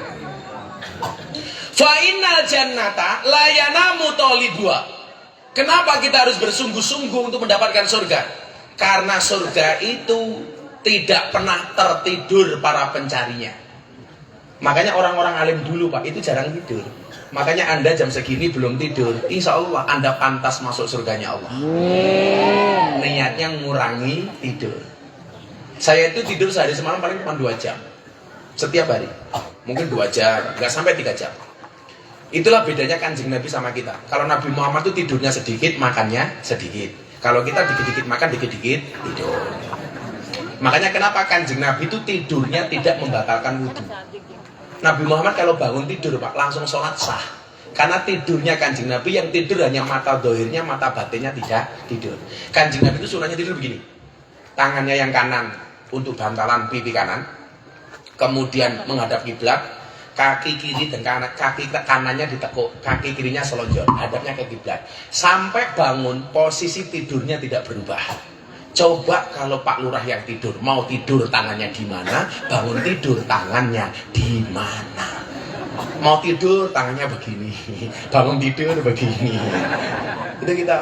Fa innal jannata la yanamu talibua. Kenapa kita harus bersungguh-sungguh untuk mendapatkan surga? Karena surga itu tidak pernah tertidur para pencarinya. Makanya orang-orang alim dulu Pak, itu jarang tidur. Makanya Anda jam segini belum tidur, insya Allah Anda pantas masuk surganya Allah. Niatnya ngurangi tidur. Saya itu tidur sehari semalam paling cuma 2 jam. Setiap hari. Mungkin 2 jam, nggak sampai 3 jam. Itulah bedanya Kanjeng Nabi sama kita. Kalau Nabi Muhammad itu tidurnya sedikit, makannya sedikit. Kalau kita dikit-dikit makan, dikit-dikit tidur. Makanya kenapa Kanjeng Nabi itu tidurnya tidak membatalkan wudhu. Nabi Muhammad kalau bangun tidur Pak, langsung sholat sah. Karena tidurnya Kanjeng Nabi yang tidur hanya mata dohirnya, mata batinnya tidak tidur. Kanjeng Nabi itu sunahnya tidur begini. Tangannya yang kanan untuk bantalan pipi kanan, kemudian menghadap kiblat, kaki kiri dan kaki kanannya ditekuk, kaki kirinya selonjor, hadapnya ke kiblat. Sampai bangun posisi tidurnya tidak berubah. Coba kalau Pak Lurah yang tidur, mau tidur tangannya di mana, bangun tidur tangannya di mana. Mau tidur tangannya begini, bangun tidur begini. Itu kita.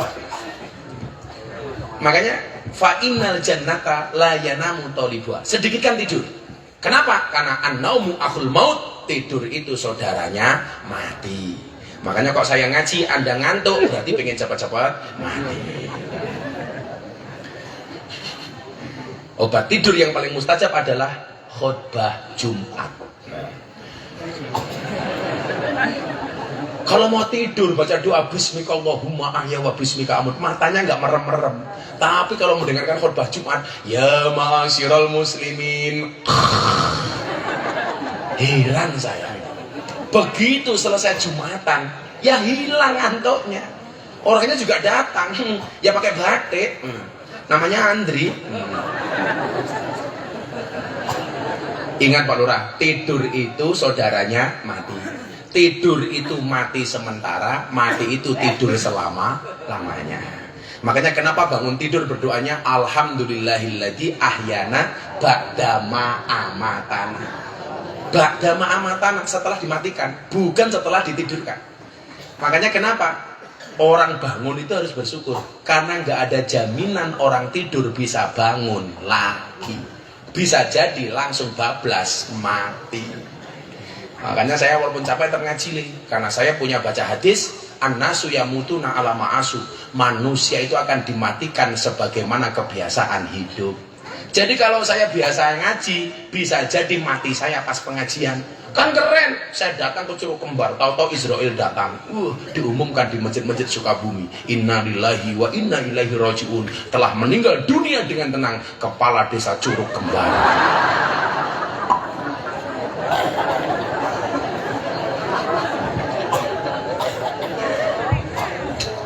Makanya fa innal jannata la yanamu talibuha. Sedikitkan tidur. Kenapa? Karena an-naumu akhul maut, tidur itu saudaranya mati. Makanya kok saya ngaji Anda ngantuk, berarti pengen cepat-cepat mati. Obat tidur yang paling mustajab adalah khutbah Jumat. Kalau mau tidur baca doa bismika Allahumma ahya wa bismika amut, matanya nggak merem-merem. Tapi kalau mendengarkan khutbah Jumat, ya ma'asyiral muslimin, hilang saya. Begitu selesai Jumatan, ya hilang ngantuknya. Orangnya juga datang, ya pakai batik. Namanya Andri. Ingat Pak Lurah, tidur itu saudaranya mati. Tidur itu mati sementara, mati itu tidur selama-lamanya. Makanya kenapa bangun tidur berdoanya alhamdulillahilladzi ahyana ba'da ma amatana. Ba'da ma amatana, setelah dimatikan, bukan setelah ditidurkan. Makanya kenapa orang bangun itu harus bersyukur, karena nggak ada jaminan orang tidur bisa bangun lagi, bisa jadi langsung bablas mati. Makanya saya walaupun capek terngaji nih, karena saya punya baca hadis an-nasu yamutuna ala ma'asu, manusia itu akan dimatikan sebagaimana kebiasaan hidup. Jadi kalau saya biasa ngaji, bisa jadi mati saya pas pengajian. Kan keren, saya datang ke Curug Kembar, tahu-tahu Israel datang. Diumumkan di masjid-masjid Sukabumi, inna lillahi wa inna ilaihi rajiun, telah meninggal dunia dengan tenang kepala desa Curug Kembar.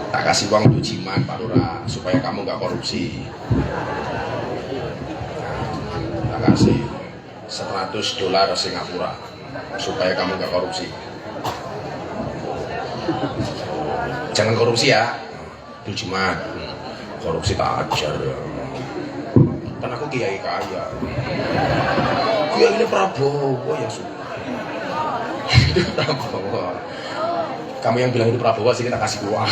Tak kasih uang untuk jimat Pak Lurah, supaya kamu gak korupsi. Tak kasih $100 Singapura supaya kamu gak korupsi. Jangan korupsi ya, itu jimat. Korupsi tak ajar ya. Kan aku kiai kaya. Kiai ini Prabowo ya sudah. Itu Prabowo. Kamu yang bilang itu Prabowo sih kita kasih uang.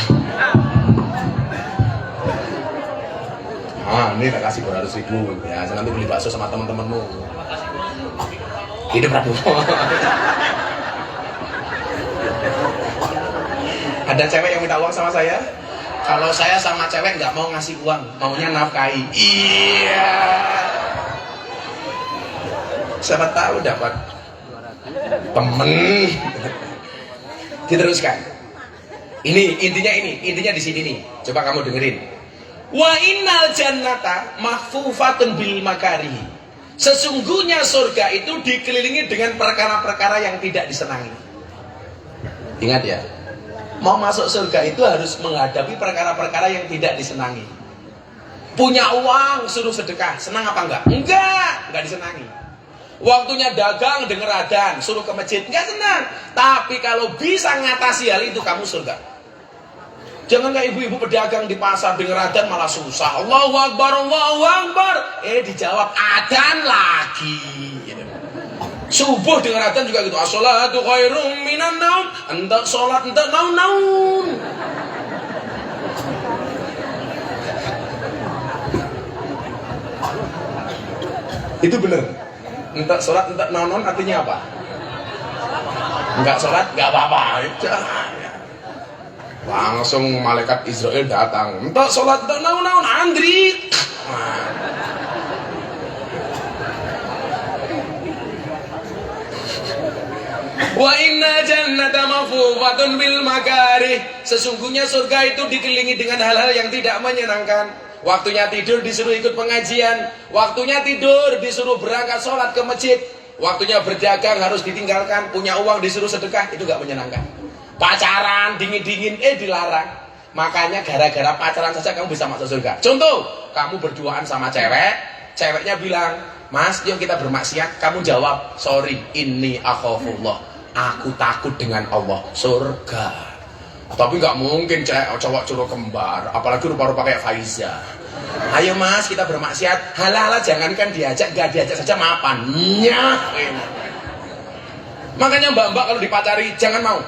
Ini tak kasih 200.000 ya, nanti beli bakso sama teman-temanmu. Ini Prabowo. Ada cewek yang minta uang sama saya. Kalau saya sama cewek nggak mau ngasih uang, maunya nafkahi. Iya. Siapa tahu dapat temen. Diteruskan. Intinya di sini nih. Coba kamu dengerin. Wa innal jannata mahfufatun bil makarihi. Sesungguhnya surga itu dikelilingi dengan perkara-perkara yang tidak disenangi. Ingat ya, mau masuk surga itu harus menghadapi perkara-perkara yang tidak disenangi. Punya uang suruh sedekah, senang apa enggak? Enggak disenangi. Waktunya dagang denger adzan, suruh ke masjid, enggak senang. Tapi kalau bisa ngatasi hal itu, kamu surga. Jangan kayak ibu-ibu pedagang di pasar denger adzan malah susah. Allahu Akbar, Allahu Akbar. Dijawab adzan lagi. Subuh denger adzan juga gitu. As-sholatu khairum minan naum. Entak sholat, entak naun-naun. Itu bener. Entak sholat, entak naun-naun artinya apa? Enggak sholat, enggak apa-apa. Langsung malaikat Israel datang. Entak sholat, entak naun-naun, Andri. Wa inna jannata mafufatun bil makarih. Sesungguhnya surga itu dikelilingi dengan hal-hal yang tidak menyenangkan. Waktunya tidur disuruh ikut pengajian, waktunya tidur disuruh berangkat sholat ke masjid, waktunya berdagang harus ditinggalkan, punya uang disuruh sedekah, itu gak menyenangkan. Pacaran dingin-dingin dilarang. Makanya gara-gara pacaran saja kamu bisa masuk surga. Contoh, kamu berduaan sama cewek, ceweknya bilang, "Mas, yuk kita bermaksiat." Kamu jawab, "Sorry, inni akhafullah." Aku takut dengan Allah. Surga. Tapi nggak mungkin cowok curug kembar, apalagi rupa-rupa kayak Faiza. "Ayo Mas, kita bermaksiat." Halah, jangankan diajak, nggak diajak saja mapan. Makanya mbak-mbak kalau dipacari jangan mau.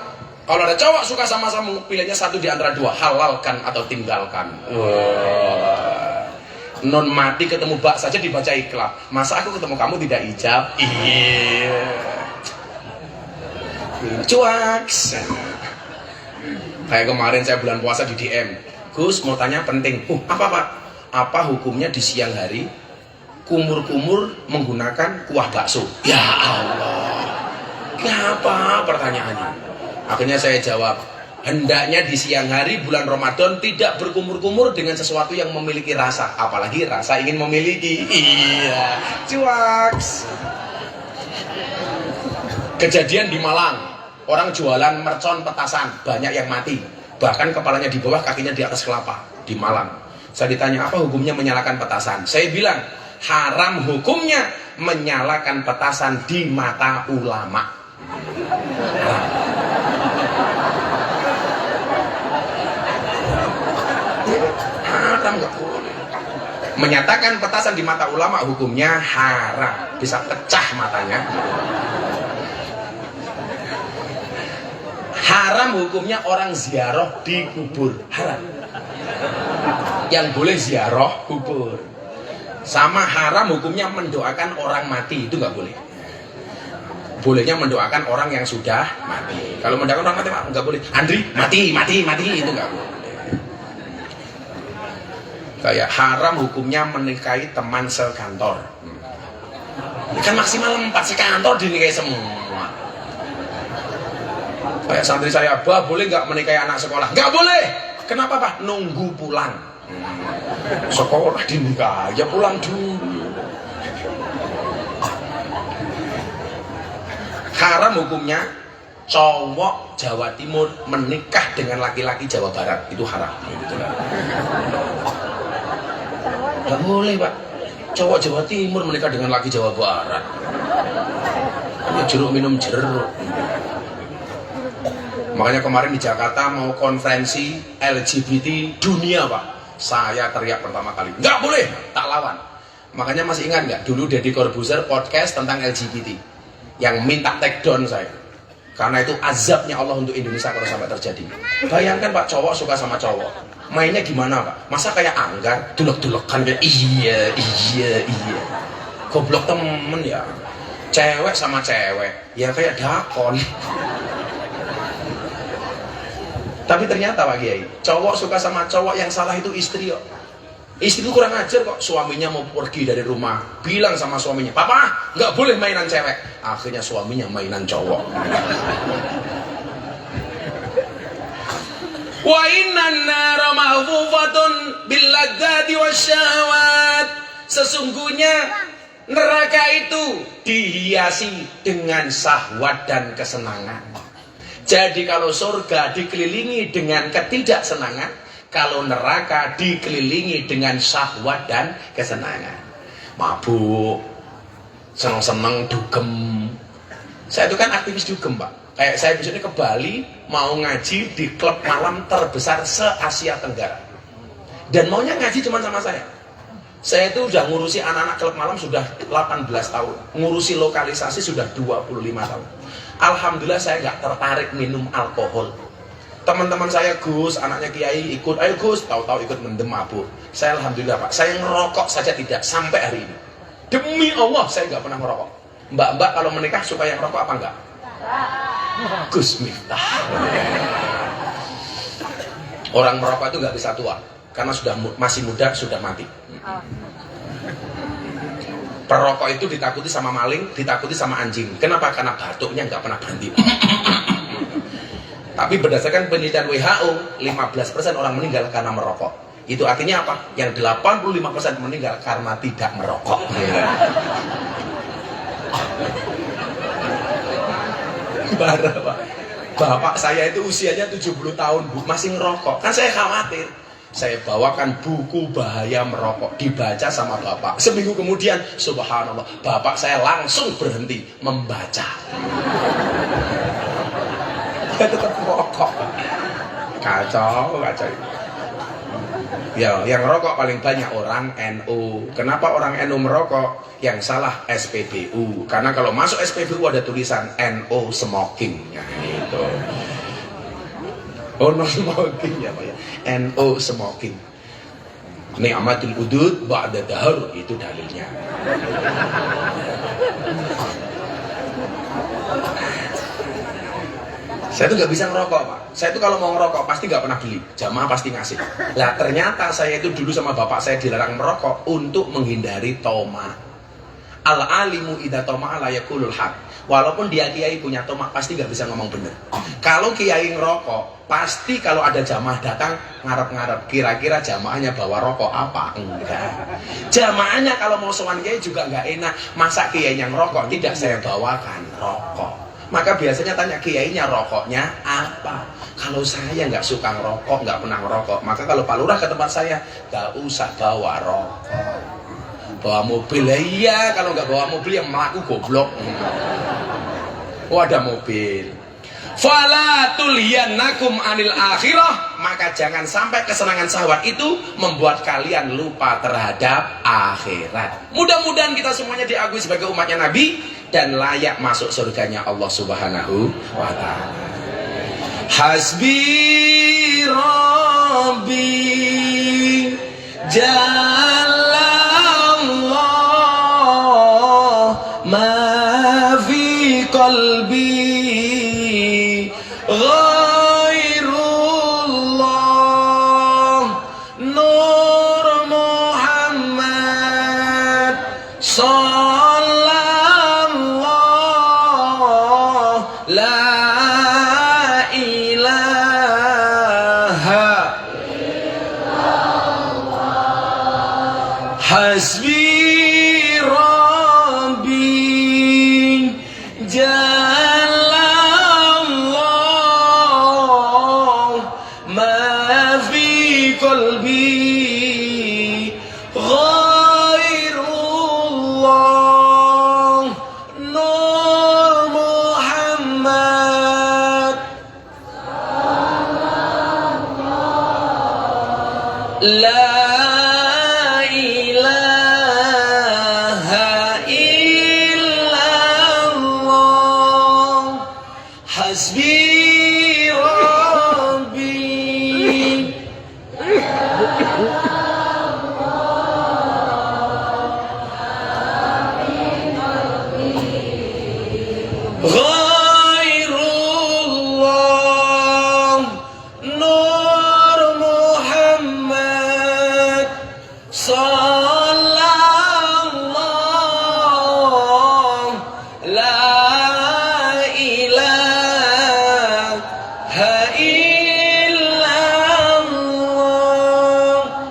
Kalau ada cowok suka sama kamu, pilihnya satu di antara dua, halalkan atau tinggalkan. Non mati ketemu bak saja dibaca iklan. Masa aku ketemu kamu tidak ijab? Iya. Cuaks. Kayak kemarin saya bulan puasa di DM. "Gus, mau tanya penting." Apa Pak? Apa hukumnya di siang hari kumur-kumur menggunakan kuah bakso? Ya Allah. Apa pertanyaannya? Akhirnya saya jawab, hendaknya di siang hari bulan Ramadan tidak berkumur-kumur dengan sesuatu yang memiliki rasa, apalagi rasa ingin memiliki. Iya, cuaks. Kejadian di Malang, orang jualan mercon petasan, banyak yang mati, bahkan kepalanya di bawah, kakinya di atas kelapa, di Malang. Saya ditanya, apa hukumnya menyalakan petasan? Saya bilang, haram hukumnya menyalakan petasan di mata ulama. Haram, nggak boleh. Menyatakan petasan di mata ulama hukumnya haram, bisa pecah matanya. Haram hukumnya orang ziarah di kubur, haram. Yang boleh ziarah kubur. Sama haram hukumnya mendoakan orang mati, itu nggak boleh. Bolehnya mendoakan orang yang sudah mati. Kalau mendoakan orang mati nggak boleh. Andri mati itu nggak boleh. Kayak haram hukumnya menikahi teman sekantor. Kan maksimal 4 sekantor dinikahi semua. Kayak santri saya, "Bah, boleh nggak menikahi anak sekolah?" Nggak boleh. Kenapa Pak? Nunggu pulang. Sekolah dinikahi, ya pulang dulu. Haram hukumnya cowok Jawa Timur menikah dengan laki-laki Jawa Barat, itu haram. Gak boleh Pak, cowok Jawa Timur menikah dengan laki Jawa Barat. Ya jeruk minum jeruk. Makanya kemarin di Jakarta mau konferensi LGBT dunia Pak, saya teriak pertama kali, nggak boleh, tak lawan. Makanya masih ingat nggak dulu Deddy Corbuzier podcast tentang LGBT yang minta take down saya, karena itu azabnya Allah untuk Indonesia kalau sampai terjadi. Bayangkan Pak, cowok suka sama cowok, mainnya gimana Pak? Masa kayak Anggar, dulek-dulekan kayak iya. Goblok temen ya. Cewek sama cewek, ya kayak dakon. Tapi ternyata Pak Kiai, cowok suka sama cowok, yang salah itu istri kok. Istri itu kurang ajar kok, suaminya mau pergi dari rumah, bilang sama suaminya, "Papa, nggak boleh mainan cewek." Akhirnya suaminya mainan cowok. Wa innan nara mahfufatun bil ladzati wasyahawat. Sesungguhnya neraka itu dihiasi dengan syahwat dan kesenangan. Jadi kalau surga dikelilingi dengan ketidaksenangan, kalau neraka dikelilingi dengan syahwat dan kesenangan. Mabuk, seneng-seneng, dugem. Saya itu kan aktivis dugem Pak. Kayak saya besok ini ke Bali mau ngaji di klub malam terbesar se-Asia Tenggara. Dan maunya ngaji cuma sama saya. Saya itu udah ngurusi anak-anak klub malam sudah 18 tahun. Ngurusi lokalisasi sudah 25 tahun. Alhamdulillah saya nggak tertarik minum alkohol. Teman-teman saya, "Gus, anaknya Kiai ikut, ayo Gus," tahu-tahu ikut mendem mabuk. Saya alhamdulillah Pak, saya ngerokok saja tidak sampai hari ini. Demi Allah saya nggak pernah merokok. Mbak-mbak kalau menikah suka yang rokok apa enggak? Gus Miftah. Orang merokok itu nggak bisa tua, karena sudah masih muda sudah mati. Perokok itu ditakuti sama maling, ditakuti sama anjing. Kenapa? Karena batuknya nggak pernah berhenti. Tapi berdasarkan penelitian WHO, 15% orang meninggal karena merokok. Itu artinya apa? Yang 85% meninggal karena tidak merokok. Parah Pak. Bapak saya itu usianya 70 tahun Bu, masih ngerokok. Kan saya khawatir. Saya bawakan buku bahaya merokok, dibaca sama bapak. Seminggu kemudian, subhanallah, bapak saya langsung berhenti membaca. Dia tetap merokok. Kacau. Ya, yang rokok paling banyak orang NU. Kenapa orang NU merokok? Yang salah SPBU. Karena kalau masuk SPBU ada tulisan NU smoking. Nah, itu. Oh, no smoking ya Pak ya. NU smoking. Ni'matul udud ba'da dahar, itu dalilnya. Saya tuh nggak bisa ngerokok Pak. Saya tuh kalau mau ngerokok pasti nggak pernah beli, jamaah pasti ngasih. Lah ternyata saya itu dulu sama bapak saya dilarang merokok untuk menghindari toma. Al alimu idza toma la yaqulul haq. Walaupun dia kiai punya toma pasti nggak bisa ngomong bener. Kalau kiai ngerokok pasti kalau ada jamaah datang ngarep-ngarep kira-kira jamaahnya bawa rokok apa? Enggak. Jamaahnya kalau mau sowan kiai juga nggak enak. Masa kiainya ngerokok tidak saya bawakan rokok. Maka biasanya tanya kiainya rokoknya apa. Kalau saya nggak suka ngerokok, nggak pernah ngerokok, maka kalau Pak Lurah ke tempat saya nggak usah bawa rokok, bawa mobil. Iya, kalau nggak bawa mobil yang melaku goblok. Oh ada mobil. Fala tulhiyannakum anil akhirah, maka jangan sampai kesenangan syahwat itu membuat kalian lupa terhadap akhirat. Mudah-mudahan kita semuanya diakui sebagai umatnya Nabi dan layak masuk surganya Allah Subhanahu wa ta'ala. Hasbi Rabbi Jalallah ma fi qalbi ghairullah Nur Muhammad sallallahu la ilaha illallah hasbi rabbi jalallah ma fi qalbi ghairullah Nur Muhammad la ilaha illallah hasbi rabbi ghairullah Nur Muhammad sallallahu la ilaha illallah.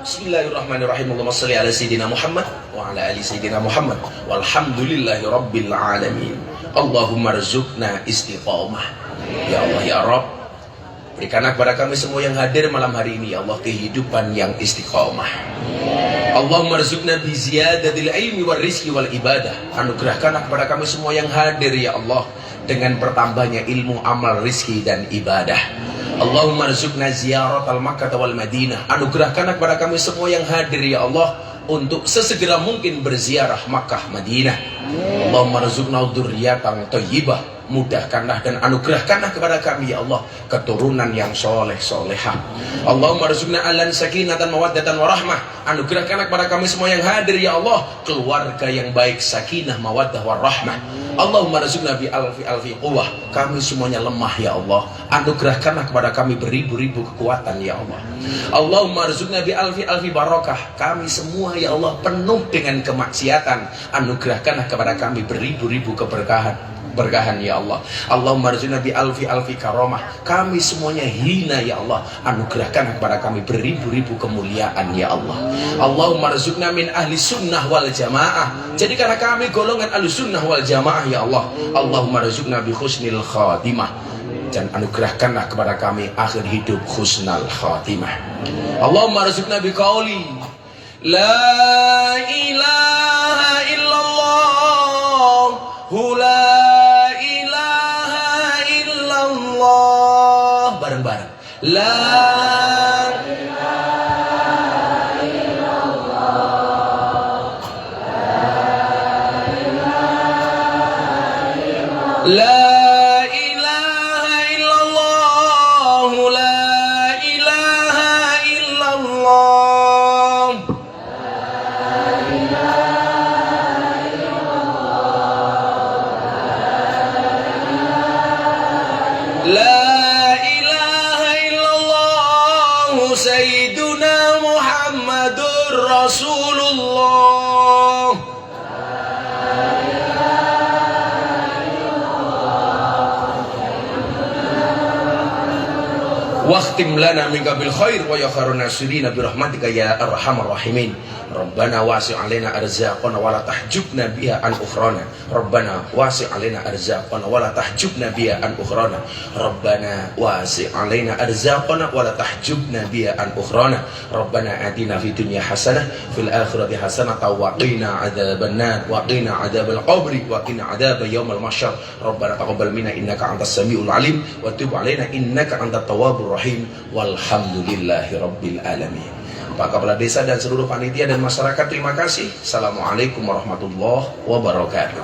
Bismillahirrahmanirrahim. Allahumma shalli ala sayyidina Muhammad wa ala ali sayyidina Muhammad walhamdulillahi rabbil alamin. Allahumma rzuqna istiqamah. Ya Allah ya Rabb, berikanlah kepada kami semua yang hadir malam hari ini ya Allah kehidupan yang istiqamah. Allahumma rzuqna bi ziyadatil ilmi wal rizqi wal ibadah. Anugerahkanlah kepada kami semua yang hadir ya Allah dengan bertambahnya ilmu, amal, rizki dan ibadah. Allahumma rzuqna ziyaratal Makkah wal Madinah. Anugerahkanlah kepada kami semua yang hadir ya Allah untuk sesegera mungkin berziarah Makkah Madinah. Allahumma rzuqna dzurriyyatan thayyibah. Mudahkanlah dan anugerahkanlah kepada kami ya Allah keturunan yang soleh solehah. Allahumma rzuqna alan sakinatan mawaddatan warahmah. Anugerahkanlah kepada kami semua yang hadir ya Allah keluarga yang baik, sakinah mawaddah warahmah. Allahumma rzuqna bi alfi quwwah. Kami semuanya lemah ya Allah, anugerahkanlah kepada kami beribu-ribu kekuatan ya Allah. Allahumma rzuqna bi alfi barakah. Kami semua ya Allah penuh dengan kemaksiatan, anugerahkanlah kepada kami beribu-ribu keberkahan ya Allah. Allahumma rzuqna bi alfi karamah. Kami semuanya hina ya Allah, anugerahkan kepada kami beribu-ribu kemuliaan ya Allah. Allahumma rzuqna min ahli sunnah wal jamaah. Jadikanlah kami golongan ahli sunnah wal jamaah ya Allah. Allahumma rzuqna bi husnil khatimah. dan anugerahkanlah kepada kami akhir hidup husnal khatimah. Allahumma arzuqna biqauli la ilaha illallah la ilaha illallah, bareng-bareng la La ilaha illallah, la ilaha illallah. La ilaha illallah, Sayyiduna Muhammadur Rasulullah. Waqtim lana minka bil khair wa ya khairun nasirina bi rahmatika ya arhamar rahimin. Rabbana wasi' alaina arzaqana wa la tahjubna biha an ukhrana. Rabbana wasi' alaina arzaqana wa la tahjubna biha an ukhrana. Rabbana wasi' alaina arzaqana wa la tahjubna biha an ukhrana. Rabbana atina fid dunya hasanah fil akhirati hasanah wa qina adzabannar wa qina adzabal qabri wa qina adzab yaumil mahsyar. Rabbana taqabbal minna innaka antas samiul alim wa tub alaina innaka antat tawwabur rahim. Walhamdulillahi rabbil alamin. Pak Kepala Desa dan seluruh panitia dan masyarakat, terima kasih. Assalamualaikum warahmatullahi wabarakatuh.